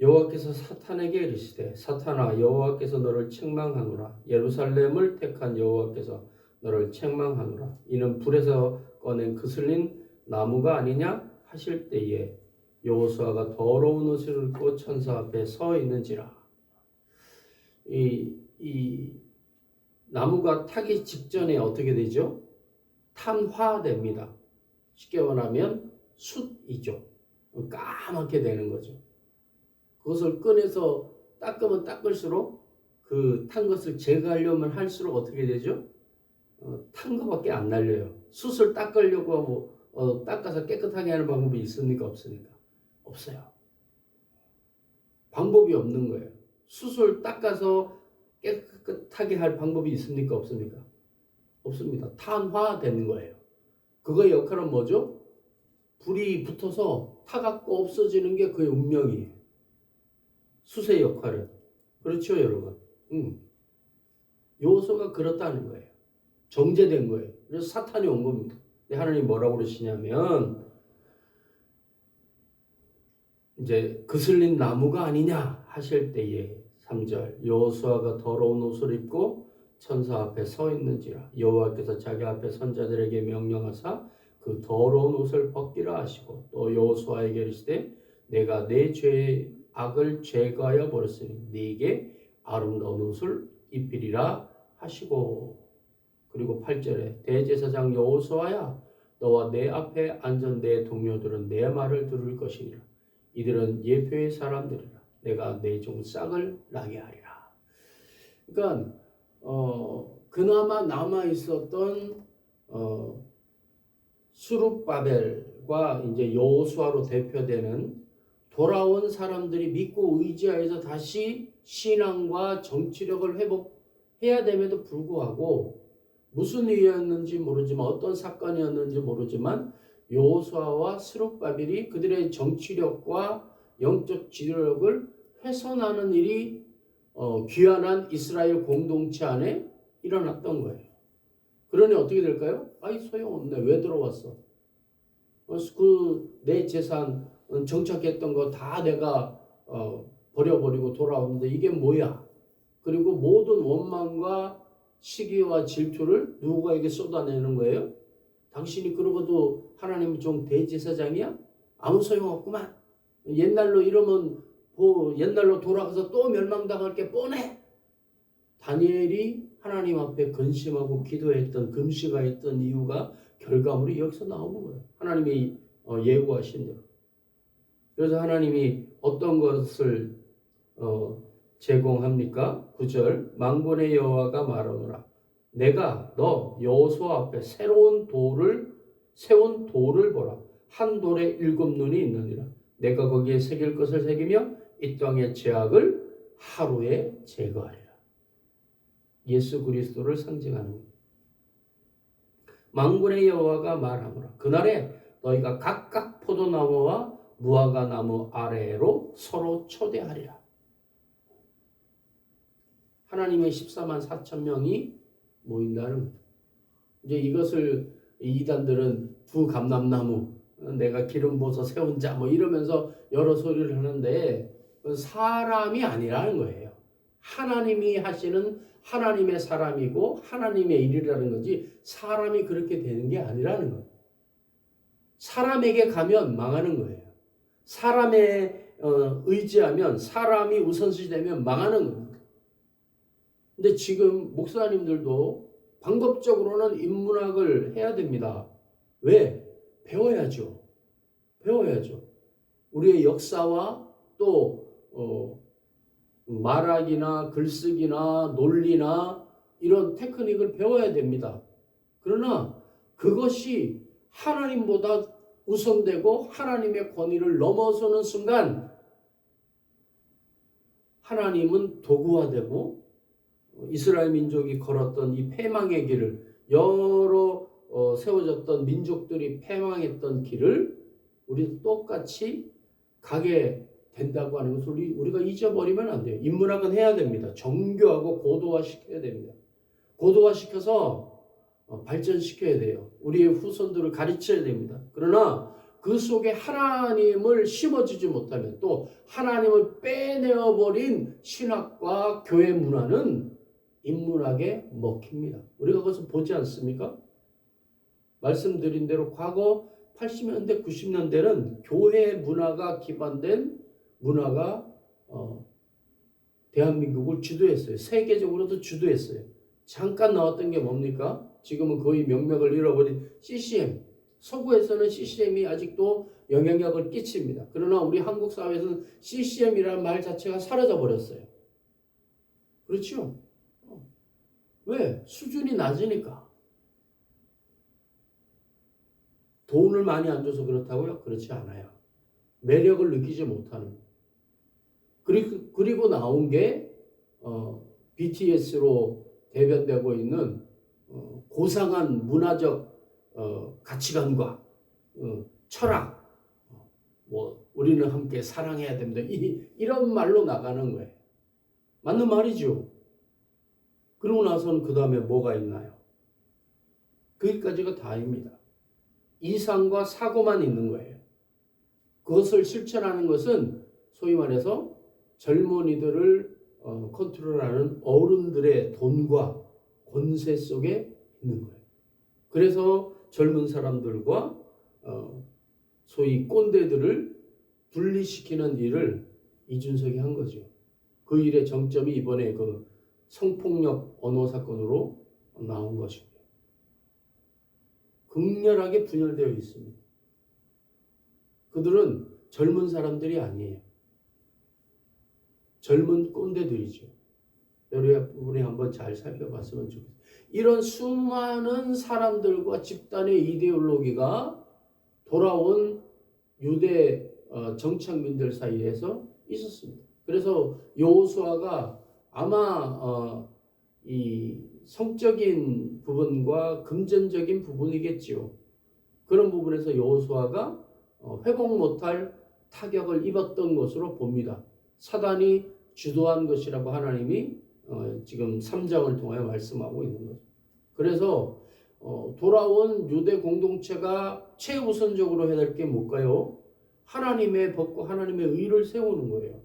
여호와께서 사탄에게 이르시되 사탄아 여호와께서 너를 책망하노라. 예루살렘을 택한 여호와께서 너를 책망하노라. 이는 불에서 꺼낸 그슬린 나무가 아니냐 하실 때에 여호수아가 더러운 옷을 입고 천사 앞에 서 있는지라. 이 나무가 타기 직전에 어떻게 되죠? 탄화됩니다. 쉽게 말하면 숯이죠. 까맣게 되는 거죠. 그것을 꺼내서 닦으면 닦을수록 그 탄 것을 제거하려면 할수록 어떻게 되죠? 탄 것밖에 안 날려요. 숯을 닦으려고 하고 닦아서 깨끗하게 하는 방법이 있습니까? 없습니까? 없어요. 방법이 없는 거예요. 숯을 닦아서 깨끗하게 할 방법이 있습니까? 없습니까? 없습니다. 탄화되는 거예요. 그거의 역할은 뭐죠? 불이 붙어서 타갖고 없어지는 게 그의 운명이에요. 숯의 역할은. 그렇죠, 여러분? 여호수아가 그렇다는 거예요. 정죄된 거예요. 그래서 사탄이 온 겁니다. 하나님이 뭐라고 그러시냐면 이제 그슬린 나무가 아니냐 하실 때에 3절 여호수아가 더러운 옷을 입고 천사 앞에 서 있는지라. 여호와께서 자기 앞에 선자들에게 명령하사 그 더러운 옷을 벗기라 하시고 또 여호수아에게 이르시되 내가 내 죄의 악을 제거하여 버렸으니 네게 아름다운 옷을 입히리라 하시고. 그리고 8절에 대제사장 여호수아야 너와 내 앞에 앉은 내 동료들은 내 말을 들을 것이니라. 이들은 예표의 사람들이라. 내가 내 종 싹을 나게 하리라. 그러니까 그나마 남아 있었던 스룹바벨과 이제 여호수아로 대표되는 돌아온 사람들이 믿고 의지하여서 다시 신앙과 정치력을 회복해야 됨에도 불구하고 무슨 일이었는지 모르지만 어떤 사건이었는지 모르지만 여호수아와 스룹바벨이 그들의 정치력과 영적 지도력을 훼손하는 일이 귀환한 이스라엘 공동체 안에 일어났던 거예요. 그러니 어떻게 될까요? 아이 소용없네. 왜 들어왔어? 내 재산 정착했던 거 다 내가 버려버리고 돌아오는데 이게 뭐야? 그리고 모든 원망과 시기와 질투를 누구에게 쏟아내는 거예요? 당신이 그러고도 하나님의 종 대제사장이야? 아무 소용없구만. 옛날로 이러면 옛날로 돌아가서 또 멸망당할 게 뻔해. 다니엘이 하나님 앞에 근심하고 기도했던 금식하였던 이유가 결과물이 여기서 나오는 거예요. 하나님이 예고하신 대로. 그래서 하나님이 어떤 것을 제공합니까? 9절 망군의 여호와가 말하노라. 내가 너 여호수아 앞에 세운 돌을 보라. 한 돌에 7눈이 있느니라. 내가 거기에 새길 것을 새기며 이 땅의 죄악을 하루에 제거하리라. 예수 그리스도를 상징하는 겁니다. 만군의 여호와가 말하노라. 그날에 너희가 각각 포도나무와 무화과 나무 아래로 서로 초대하리라. 하나님의 14만 4천 명이 모인다는 거예요. 이제 이것을 이단들은 두 감람나무, 내가 기름 부어서 세운 자 뭐 이러면서 여러 소리를 하는데 사람이 아니라는 거예요. 하나님이 하시는 하나님의 사람이고 하나님의 일이라는 거지 사람이 그렇게 되는 게 아니라는 거예요. 사람에게 가면 망하는 거예요. 사람에 의지하면 사람이 우선시 되면 망하는 겁니다. 근데 지금 목사님들도 방법적으로는 인문학을 해야 됩니다. 왜? 배워야죠. 우리의 역사와 또 말하기나 글쓰기나 논리나 이런 테크닉을 배워야 됩니다. 그러나 그것이 하나님보다 우선되고 하나님의 권위를 넘어서는 순간 하나님은 도구화되고 이스라엘 민족이 걸었던 이 패망의 길을 여러 세워졌던 민족들이 패망했던 길을 우리도 똑같이 가게 된다고 하는 것을 우리가 잊어버리면 안 돼요. 인문학은 해야 됩니다. 정교하고 고도화시켜야 됩니다. 고도화시켜서 발전시켜야 돼요. 우리의 후손들을 가르쳐야 됩니다. 그러나 그 속에 하나님을 심어주지 못하면 또 하나님을 빼내어버린 신학과 교회 문화는 인문학에 먹힙니다. 우리가 그것을 보지 않습니까? 말씀드린 대로 과거 80년대, 90년대는 교회 문화가 기반된 문화가 대한민국을 주도했어요. 세계적으로도 주도했어요. 잠깐 나왔던 게 뭡니까? 지금은 거의 명맥을 잃어버린 CCM. 서구에서는 CCM이 아직도 영향력을 끼칩니다. 그러나 우리 한국 사회에서는 CCM이라는 말 자체가 사라져 버렸어요. 그렇죠? 왜? 수준이 낮으니까. 돈을 많이 안 줘서 그렇다고요? 그렇지 않아요. 매력을 느끼지 못하는. 그리고 나온 게 BTS로 대변되고 있는 고상한 문화적 가치관과 철학, 우리는 함께 사랑해야 됩니다. 이런 말로 나가는 거예요. 맞는 말이죠. 그러고 나서는 그 다음에 뭐가 있나요? 거기까지가 다입니다. 이상과 사고만 있는 거예요. 그것을 실천하는 것은 소위 말해서 젊은이들을 컨트롤하는 어른들의 돈과 권세 속에 있는 거예요. 그래서 젊은 사람들과 소위 꼰대들을 분리시키는 일을 이준석이 한 거죠. 그 일의 정점이 이번에 그 성폭력 언어 사건으로 나온 것입니다. 극렬하게 분열되어 있습니다. 그들은 젊은 사람들이 아니에요. 젊은 꼰대들이죠. 여러분이 한번 잘 살펴봤으면 좋겠어요. 이런 수많은 사람들과 집단의 이데올로기가 돌아온 유대 정착민들 사이에서 있었습니다. 그래서 여호수아가 아마 이 성적인 부분과 금전적인 부분이겠지요. 그런 부분에서 여호수아가 회복 못할 타격을 입었던 것으로 봅니다. 사단이 주도한 것이라고 하나님이 지금 3장을 통하여 말씀하고 있는 거죠. 그래서 돌아온 유대 공동체가 최우선적으로 해야 될 게 뭘까요? 하나님의 법과 하나님의 의를 세우는 거예요.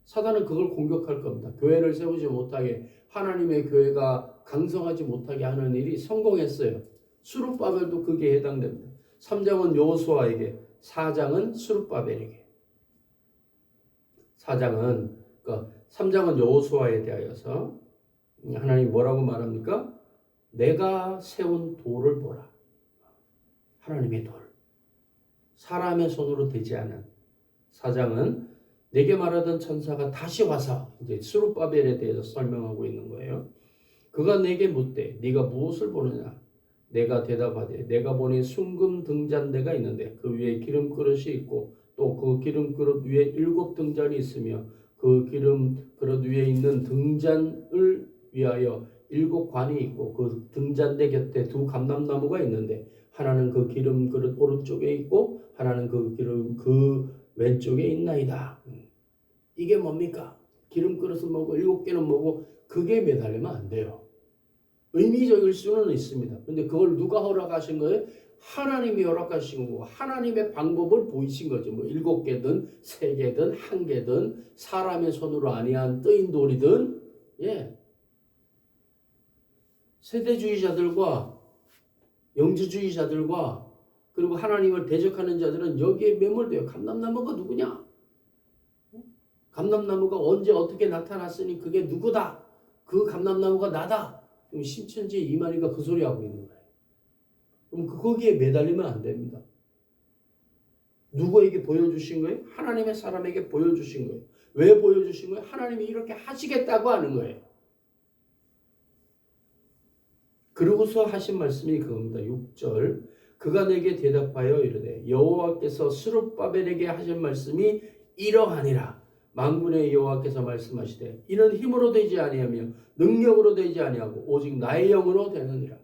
사단은 그걸 공격할 겁니다. 교회를 세우지 못하게, 하나님의 교회가 강성하지 못하게 하는 일이 성공했어요. 스룹바벨도 그게 해당됩니다. 3장은 여호수아에게, 4장은 스룹바벨에게. 3장은 여호수아에 대하여서 하나님이 뭐라고 말합니까? 내가 세운 돌을 보라. 하나님의 돌. 사람의 손으로 되지 않은. 4장은 내게 말하던 천사가 다시 와서 이제 스룹바벨에 대해서 설명하고 있는 거예요. 그가 내게 묻되 네가 무엇을 보느냐? 내가 대답하되 내가 보니 순금 등잔대가 있는데 그 위에 기름 그릇이 있고 또 그 기름 그릇 위에 7 등잔이 있으며 그 기름 그릇 위에 있는 등잔을 위하여 7 관이 있고 그 등잔대 곁에 2 감람나무가 있는데 하나는 그 기름 그릇 오른쪽에 있고 하나는 그 기름 그 왼쪽에 있나이다. 이게 뭡니까? 기름 그릇은 뭐고 7개는 뭐고 그게 매달리면 안 돼요. 의미적일 수는 있습니다. 근데 그걸 누가 허락하신 거예요? 하나님이 허락하신 거고 하나님의 방법을 보이신 거죠. 뭐 7개든 3개든 1개든 사람의 손으로 아니한 뜨인 돌이든 예. 세대주의자들과 영지주의자들과 그리고 하나님을 대적하는 자들은 여기에 매몰돼요. 감람나무가 누구냐? 감람나무가 언제 어떻게 나타났으니 그게 누구다? 그 감람나무가 나다. 그럼 신천지 이만희가 그 소리 하고 있는 거예요. 그럼 거기에 매달리면 안 됩니다. 누구에게 보여주신 거예요? 하나님의 사람에게 보여주신 거예요. 왜 보여주신 거예요? 하나님이 이렇게 하시겠다고 하는 거예요. 그러고서 하신 말씀이 그겁니다. 6절 그가 내게 대답하여 이르되 여호와께서 스룹바벨에게 하신 말씀이 이러하니라. 만군의 여호와께서 말씀하시되 이는 힘으로 되지 아니하며 능력으로 되지 아니하고 오직 나의 영으로 되느니라.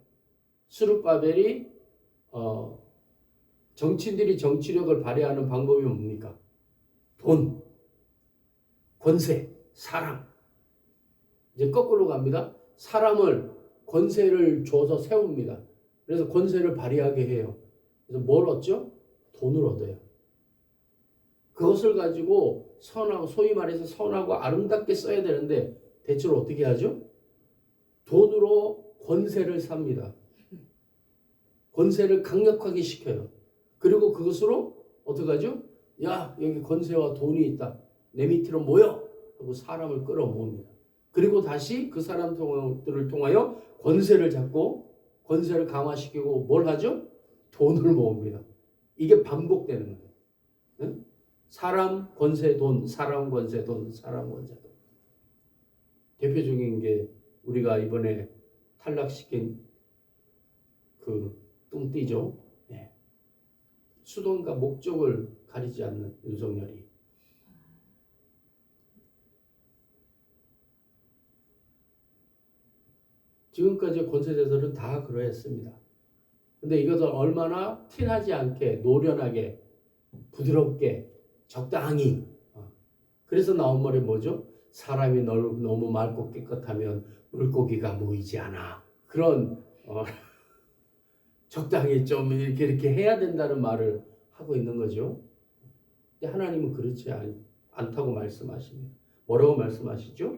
스룹바벨이 정치인들이 정치력을 발휘하는 방법이 뭡니까? 돈, 권세, 사람. 이제 거꾸로 갑니다. 사람을 권세를 줘서 세웁니다. 그래서 권세를 발휘하게 해요. 그래서 뭘 얻죠? 돈을 얻어요. 그것을 가지고 선하고 소위 말해서 선하고 아름답게 써야 되는데 대체로 어떻게 하죠? 돈으로 권세를 삽니다. 권세를 강력하게 시켜요. 그리고 그것으로 어떻게 하죠? 야 여기 권세와 돈이 있다. 내 밑으로 모여 하고 사람을 끌어모읍니다. 그리고 다시 그 사람들을 통하여 권세를 잡고 권세를 강화시키고 뭘 하죠? 돈을 모읍니다. 이게 반복되는 거예요. 응? 사람 권세 돈, 사람 권세 돈, 사람 권세 돈. 대표적인 게 우리가 이번에 탈락시킨 그 뚱띠죠. 네. 수단과 목적을 가리지 않는 윤석열이. 지금까지 권세대들은 다 그러했습니다. 근데 이것을 얼마나 티나지 않게 노련하게 부드럽게 적당히 그래서 나온 말이 뭐죠? 사람이 너무 맑고 깨끗하면 물고기가 모이지 않아. 그런 적당히 좀 이렇게 해야 된다는 말을 하고 있는 거죠. 근데 하나님은 그렇지 않다고 말씀하십니다. 뭐라고 말씀하시죠?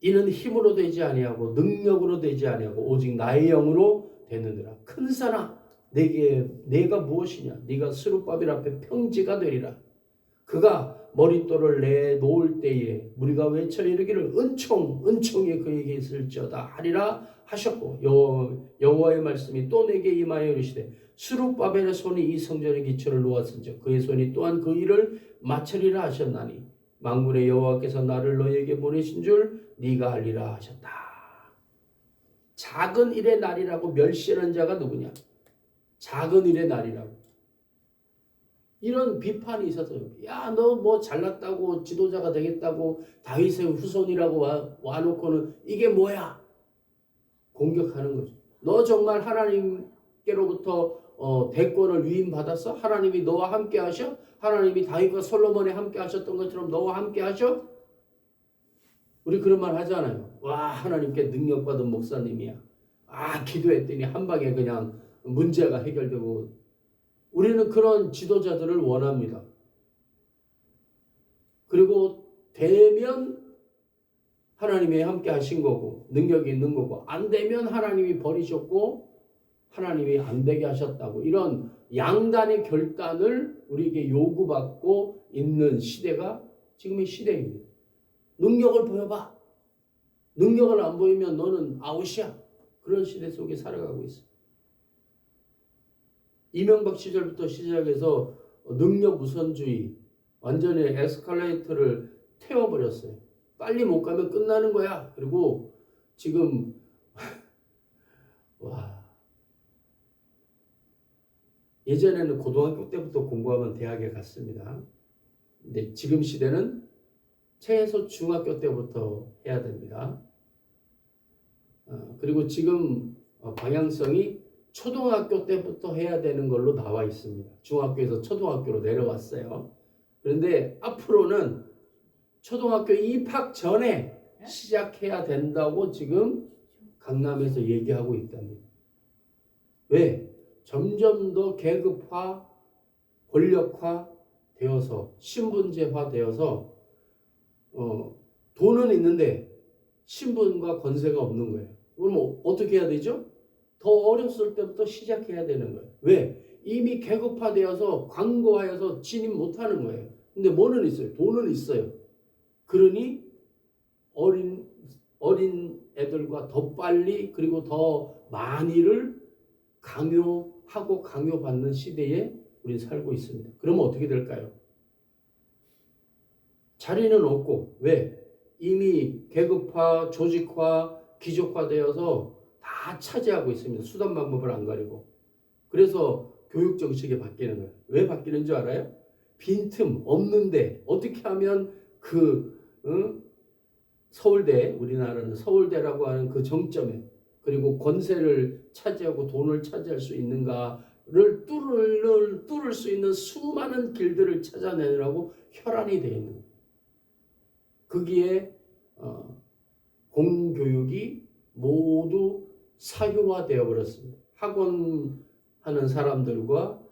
이는 힘으로 되지 아니하고 능력으로 되지 아니하고 오직 나의 영으로 되느니라. 큰 산아 내가 무엇이냐? 네가 스룹바벨 앞에 평지가 되리라. 그가 머릿돌을 내놓을 때에 우리가 외쳐 이르기를 은총이 그에게 있을지어다 하리라 하셨고 여호와의 말씀이 또 내게 임하여 이르시되 스룹바벨의 손이 이 성전의 기초를 놓았은즉 그의 손이 또한 그 일을 마치리라 하셨나니 만군의 여호와께서 나를 너희에게 보내신 줄 네가 알리라 하셨다. 작은 일의 날이라고 멸시하는 자가 누구냐? 작은 일의 날이라고. 이런 비판이 있어서 야 너 뭐 잘났다고 지도자가 되겠다고 다윗의 후손이라고 와놓고는 이게 뭐야? 공격하는 거죠. 너 정말 하나님께로부터 대권을 위임받았어? 하나님이 너와 함께 하셔? 하나님이 다윗과 솔로몬에 함께 하셨던 것처럼 너와 함께 하셔? 우리 그런 말 하잖아요. 와 하나님께 능력받은 목사님이야. 기도했더니 한 방에 그냥 문제가 해결되고. 우리는 그런 지도자들을 원합니다. 그리고 되면 하나님이 함께 하신 거고 능력이 있는 거고 안 되면 하나님이 버리셨고 하나님이 안 되게 하셨다고 이런 양단의 결단을 우리에게 요구받고 있는 시대가 지금의 시대입니다. 능력을 보여봐. 능력을 안 보이면 너는 아웃이야. 그런 시대 속에 살아가고 있어. 이명박 시절부터 시작해서 능력 우선주의 완전히 에스컬레이터를 태워버렸어요. 빨리 못 가면 끝나는 거야. 그리고 지금 와. 예전에는 고등학교 때부터 공부하면 대학에 갔습니다. 근데 지금 시대는 최소 중학교 때부터 해야 됩니다. 그리고 지금 방향성이 초등학교 때부터 해야 되는 걸로 나와 있습니다. 중학교에서 초등학교로 내려왔어요. 그런데 앞으로는 초등학교 입학 전에 시작해야 된다고 지금 강남에서 얘기하고 있답니다. 왜? 점점 더 계급화, 권력화 되어서 신분제화 되어서 돈은 있는데 신분과 권세가 없는 거예요. 그럼 어떻게 해야 되죠? 더 어렸을 때부터 시작해야 되는 거예요. 왜? 이미 계급화되어서 광고하여서 진입 못하는 거예요. 근데 뭐는 있어요? 돈은 있어요. 그러니 어린 애들과 더 빨리 그리고 더 많이를 강요하고 강요받는 시대에 우리는 살고 있습니다. 그러면 어떻게 될까요? 자리는 없고 왜? 이미 계급화, 조직화, 귀족화되어서 다 차지하고 있습니다. 수단 방법을 안 가리고. 그래서 교육 정책이 바뀌는 거예요. 왜 바뀌는 줄 알아요? 빈틈 없는데 어떻게 하면 서울대, 우리나라는 서울대라고 하는 그 정점에 그리고 권세를 차지하고 돈을 차지할 수 있는가를 뚫을 수 있는 수많은 길들을 찾아내느라고 혈안이 되어 있는 거예요. 거기에 공교육이 모두 사교화되어 버렸습니다. 학원 하는 사람들과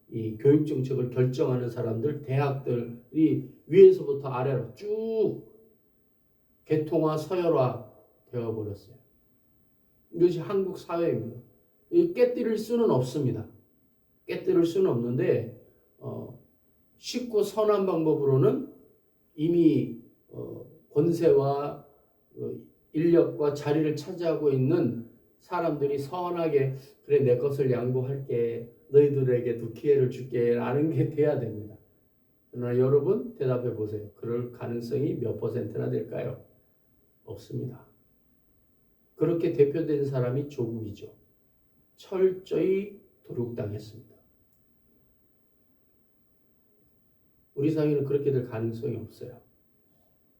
이 교육 정책을 결정하는 사람들, 대학들이 위에서부터 아래로 쭉 계통화, 서열화 되어 버렸어요. 이것이 한국 사회입니다. 깨뜨릴 수는 없습니다. 깨뜨릴 수는 없는데 쉽고 선한 방법으로는 이미 권세와 인력과 자리를 차지하고 있는 사람들이 선하게 그래 내 것을 양보할게 너희들에게도 기회를 줄게 라는 게 돼야 됩니다. 그러나 여러분 대답해 보세요. 그럴 가능성이 몇 %나 될까요? 없습니다. 그렇게 대표된 사람이 조국이죠. 철저히 도륙당했습니다. 우리 사회는 그렇게 될 가능성이 없어요.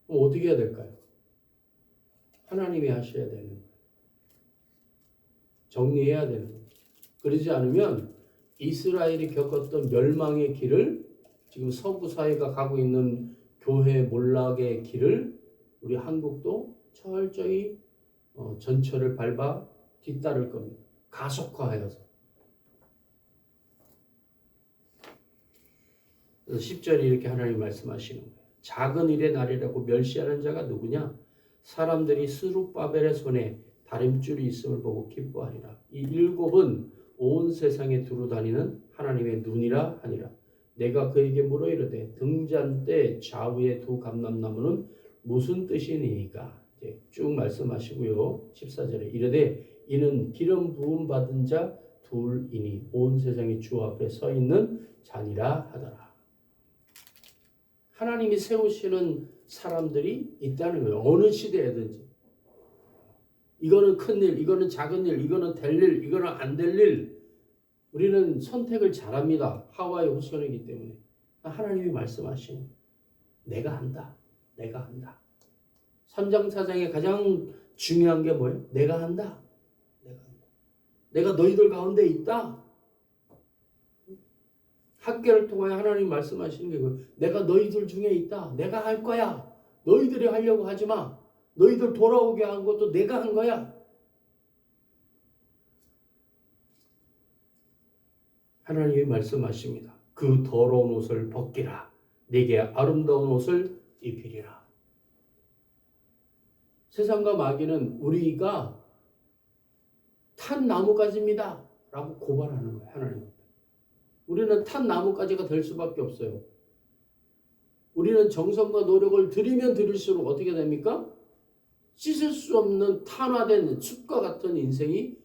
그럼 어떻게 해야 될까요? 하나님이 하셔야 되는 거예요. 정리해야 되는 거예요. 그러지 않으면 이스라엘이 겪었던 멸망의 길을 지금 서구 사회가 가고 있는 교회 몰락의 길을 우리 한국도 철저히 전철을 밟아 뒤따를 겁니다. 가속화하여서. 그래서 10절에 이렇게 하나님 말씀하시는 거예요. 작은 일의 날이라고 멸시하는 자가 누구냐? 사람들이 스룹바벨의 손에 다림줄이 있음을 보고 기뻐하리라. 이 7은 온 세상에 두루 다니는 하나님의 눈이라 하니라. 내가 그에게 물어 이르되 등잔 때 좌우의 두 감람나무는 무슨 뜻이니까? 이제 쭉 말씀하시고요. 14절에 이르되 이는 기름 부음 받은 자 둘이니 온 세상이 주 앞에 서 있는 자니라 하더라. 하나님이 세우시는 사람들이 있다는 거예요. 어느 시대에든지. 이거는 큰 일, 이거는 작은 일, 이거는 될 일, 이거는 안 될 일. 우리는 선택을 잘합니다. 하와의 후손이기 때문에. 하나님이 말씀하시는 내가 한다. 내가 한다. 3장 4장에 가장 중요한 게 뭐예요? 내가 한다. 내가 한다. 내가 너희들 가운데 있다. 학계를 통하여 하나님 말씀하시는 게 내가 너희들 중에 있다. 내가 할 거야. 너희들이 하려고 하지 마. 너희들 돌아오게 한 것도 내가 한 거야. 하나님이 말씀하십니다. 그 더러운 옷을 벗기라. 네게 아름다운 옷을 입히리라. 세상과 마귀는 우리가 탄 나무가지입니다 라고 고발하는 거예요. 하나님. 우리는 탄 나무가지가 될 수밖에 없어요. 우리는 정성과 노력을 들이면 들일수록 어떻게 됩니까? 씻을 수 없는 탄화된 숲과 같은 인생이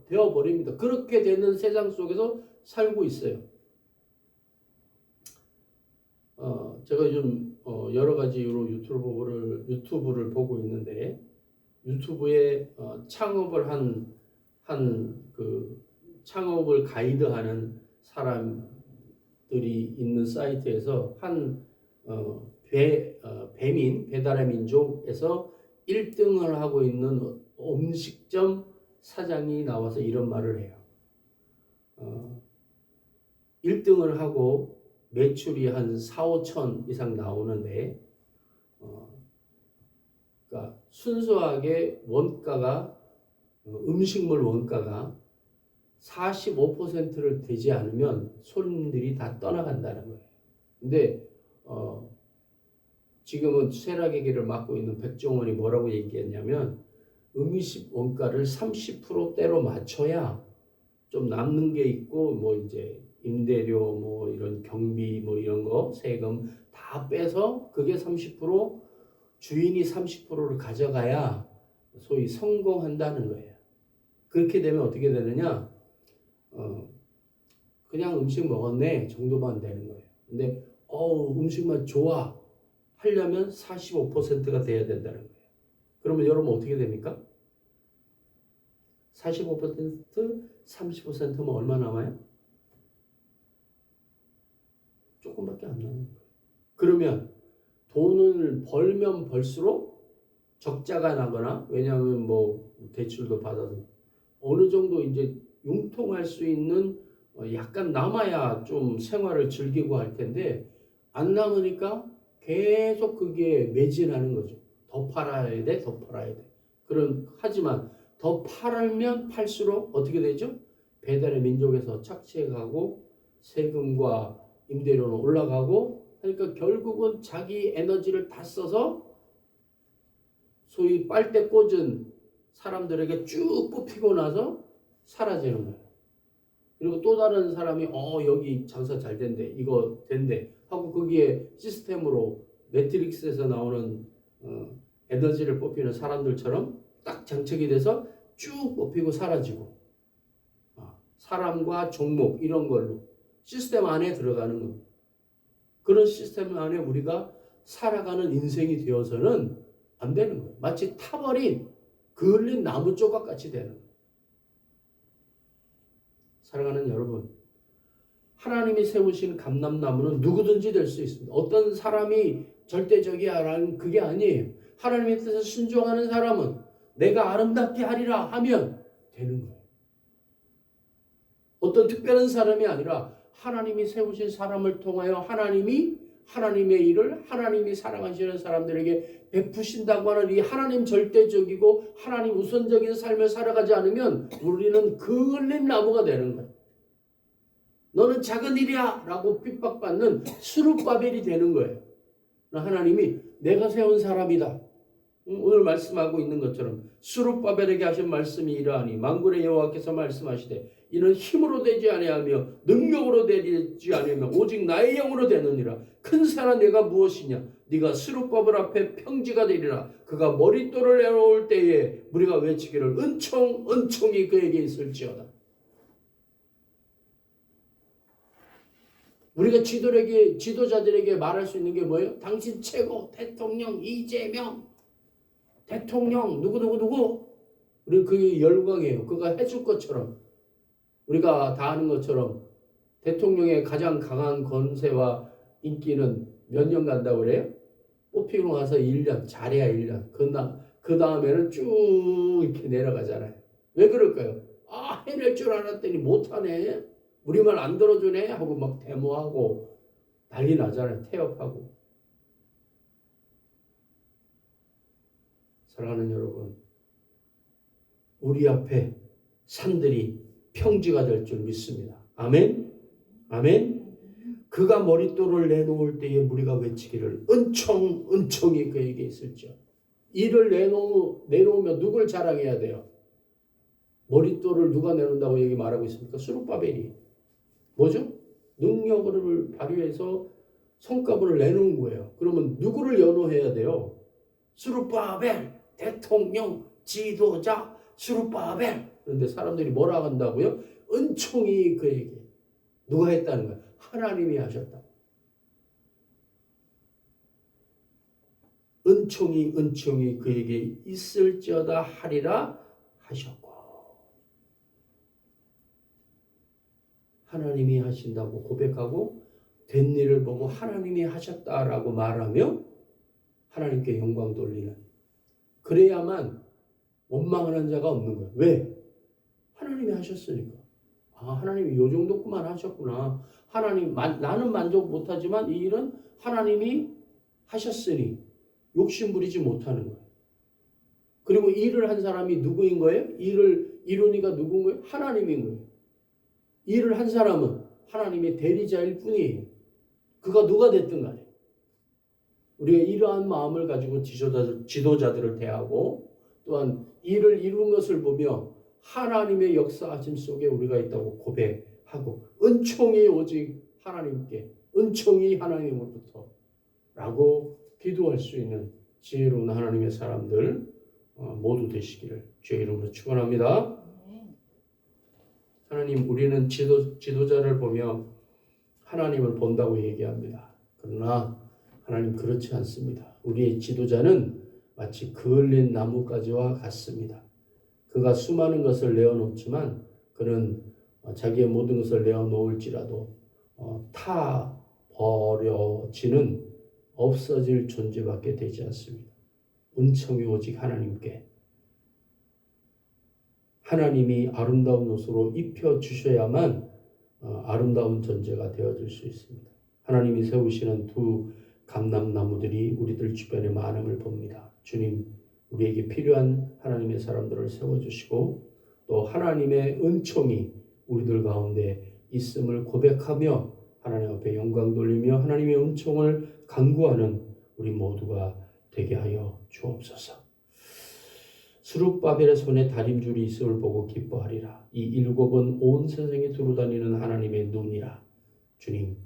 되어버립니다. 그렇게 되는 세상 속에서 살고 있어요. 제가 요즘 여러 가지 이유로 유튜브를 보고 있는데 유튜브에 창업을 한 한 그 창업을 가이드하는 사람들이 있는 사이트에서 한 배달의 민족에서 1등을 하고 있는 음식점 사장이 나와서 이런 말을 해요. 1등을 하고 매출이 한 4, 5천 이상 나오는데 그러니까 순수하게 원가가 음식물 원가가 45%를 되지 않으면 손님들이 다 떠나간다는 거예요. 근데 지금은 쇠락의 길을 맡고 있는 백종원이 뭐라고 얘기했냐면 음식 원가를 30%대로 맞춰야 좀 남는 게 있고 뭐 이제 임대료 뭐 이런 경비 뭐 이런 거 세금 다 빼서 그게 30% 주인이 30%를 가져가야 소위 성공한다는 거예요. 그렇게 되면 어떻게 되느냐? 그냥 음식 먹었네 정도만 되는 거예요. 근데 음식만 좋아 하려면 45%가 돼야 된다는 거예요. 그러면 여러분 어떻게 됩니까? 45%, 30%면 얼마 남아요? 조금밖에 안 남는 거예요. 그러면 돈을 벌면 벌수록 적자가 나거나 왜냐하면 뭐 대출도 받아서 어느 정도 이제 융통할 수 있는 약간 남아야 좀 생활을 즐기고 할 텐데 안 남으니까 계속 그게 매진하는 거죠. 더 팔아야 돼, 더 팔아야 돼. 하지만 더 팔면 팔수록 어떻게 되죠? 배달의 민족에서 착취해가고 세금과 임대료는 올라가고 그러니까 결국은 자기 에너지를 다 써서 소위 빨대 꽂은 사람들에게 쭉 뽑히고 나서 사라지는 거예요. 그리고 또 다른 사람이 여기 장사 잘 된대 이거 된대 하고 거기에 시스템으로 매트릭스에서 나오는 에너지를 뽑히는 사람들처럼 딱 장착이 돼서 쭉 뽑히고 사라지고 사람과 종목 이런 걸로 시스템 안에 들어가는 겁니다. 그런 시스템 안에 우리가 살아가는 인생이 되어서는 안 되는 거예요. 마치 타버린 그을린 나무 조각 같이 되는 거예요. 사랑하는 여러분, 하나님이 세우신 감람나무는 누구든지 될 수 있습니다. 어떤 사람이 절대적이야라는 그게 아니에요. 하나님의 뜻에 순종하는 사람은 내가 아름답게 하리라 하면 되는 거예요. 어떤 특별한 사람이 아니라 하나님이 세우신 사람을 통하여 하나님의 일을 하나님이 사랑하시는 사람들에게 베푸신다고 하는 이 하나님 절대적이고 하나님 우선적인 삶을 살아가지 않으면 우리는 그을린 나무가 되는 거예요. 너는 작은 일이야 라고 핍박받는 스룹바벨이 되는 거예요. 하나님이 내가 세운 사람이다. 오늘 말씀하고 있는 것처럼 스룹바벨에게 하신 말씀이 이러하니 만군의 여호와께서 말씀하시되 이는 힘으로 되지 아니하며 능력으로 되지 아니하며 오직 나의 영으로 되느니라. 큰 산아 내가 무엇이냐? 네가 스룹바벨 앞에 평지가 되리라. 그가 머릿돌을 내놓을 때에 우리가 외치기를 은총이 그에게 있을지어다. 우리가 지도자들에게 말할 수 있는 게 뭐예요? 당신 최고 대통령 이재명 대통령 누구 우리 그게 열광이에요. 그가 해줄 것처럼 우리가 다 아는 것처럼 대통령의 가장 강한 권세와 인기는 몇 년 간다고 그래요? 뽑히고 나서 1년 잘해야 1년 그 다음에는 쭉 이렇게 내려가잖아요. 왜 그럴까요? 해낼 줄 알았더니 못하네 우리말 안 들어주네 하고 막 데모하고 난리 나잖아요. 태업하고. 사랑하는 여러분, 우리 앞에 산들이 평지가 될 줄 믿습니다. 아멘? 아멘? 그가 머릿돌을 내놓을 때에 우리가 외치기를 은총이 그에게 있을지어. 이를 내놓으면 누굴 자랑해야 돼요? 머릿돌을 누가 내놓는다고 얘기 말하고 있습니까? 스룹바벨이. 뭐죠? 능력을 발휘해서 성과를 내놓은 거예요. 그러면 누구를 연호해야 돼요? 스룹바벨 대통령 지도자 스룹바벨. 그런데 사람들이 뭐라 한다고요? 은총이 그에게. 누가 했다는 거예요? 하나님이 하셨다. 은총이 그에게 있을지어다 하리라 하셨고. 하나님이 하신다고 고백하고 된 일을 보고 하나님이 하셨다라고 말하며 하나님께 영광 돌리는, 그래야만 원망하는 자가 없는 거예요. 왜? 하나님이 하셨으니까. 아, 하나님이 요 정도구만 하셨구나. 하나님, 나는 만족 못하지만 이 일은 하나님이 하셨으니 욕심 부리지 못하는 거예요. 그리고 일을 한 사람이 누구인 거예요? 일을 이루니까 누구인 거예요? 하나님인 거예요. 일을 한 사람은 하나님의 대리자일 뿐이에요. 그가 누가 됐든 간에. 우리가 이러한 마음을 가지고 지도자들을 대하고 또한 일을 이룬 것을 보며 하나님의 역사하심 속에 우리가 있다고 고백하고, 은총이 오직 하나님께, 은총이 하나님으로부터 라고 기도할 수 있는 지혜로운 하나님의 사람들 모두 되시기를 주의 이름으로 축원합니다. 하나님, 우리는 지도자를 보며 하나님을 본다고 얘기합니다. 그러나 하나님, 그렇지 않습니다. 우리의 지도자는 마치 그을린 나뭇가지와 같습니다. 그가 수많은 것을 내어놓지만 그는 자기의 모든 것을 내어놓을지라도 타 버려지는 없어질 존재밖에 되지 않습니다. 은총이 오직 하나님께, 하나님이 아름다운 옷으로 입혀주셔야만 아름다운 존재가 되어줄 수 있습니다. 하나님이 세우시는 두 감람나무들이 우리들 주변에 많음을 봅니다. 주님, 우리에게 필요한 하나님의 사람들을 세워주시고 또 하나님의 은총이 우리들 가운데 있음을 고백하며 하나님 앞에 영광 돌리며 하나님의 은총을 간구하는 우리 모두가 되게 하여 주옵소서. 수룹바벨의 손에 다림줄이 있음을 보고 기뻐하리라. 이 일곱은 온 세상에 두루다니는 하나님의 눈이라. 주님,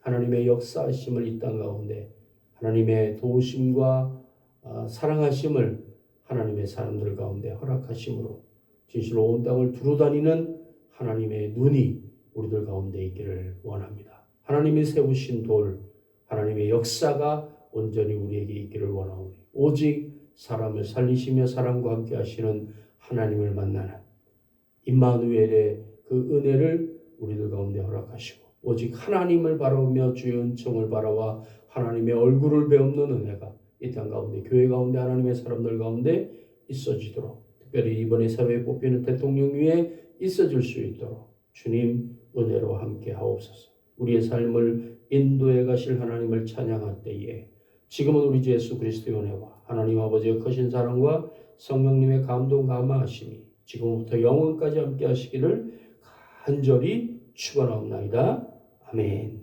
하나님의 역사하심을 이 땅 가운데 하나님의 도우심과 사랑하심을 하나님의 사람들 가운데 허락하심으로 진실로 온 땅을 두루다니는 하나님의 눈이 우리들 가운데 있기를 원합니다. 하나님이 세우신 돌, 하나님의 역사가 온전히 우리에게 있기를 원하오니 오직 사람을 살리시며 사람과 함께 하시는 하나님을 만나는 임마누엘의 그 은혜를 우리들 가운데 허락하시고 오직 하나님을 바라보며 주의 은총을 바라와 하나님의 얼굴을 배우는 은혜가 이 땅 가운데, 교회 가운데, 하나님의 사람들 가운데 있어지도록, 특별히 이번에 사회에 뽑히는 대통령 위에 있어질 수 있도록 주님 은혜로 함께 하옵소서. 우리의 삶을 인도해 가실 하나님을 찬양할 때에 지금은 우리 주 예수 그리스도의 은혜와 하나님 아버지의 크신 사랑과 성령님의 감동 감화하심이 지금부터 영원까지 함께 하시기를 간절히 축원하옵나이다. 아멘.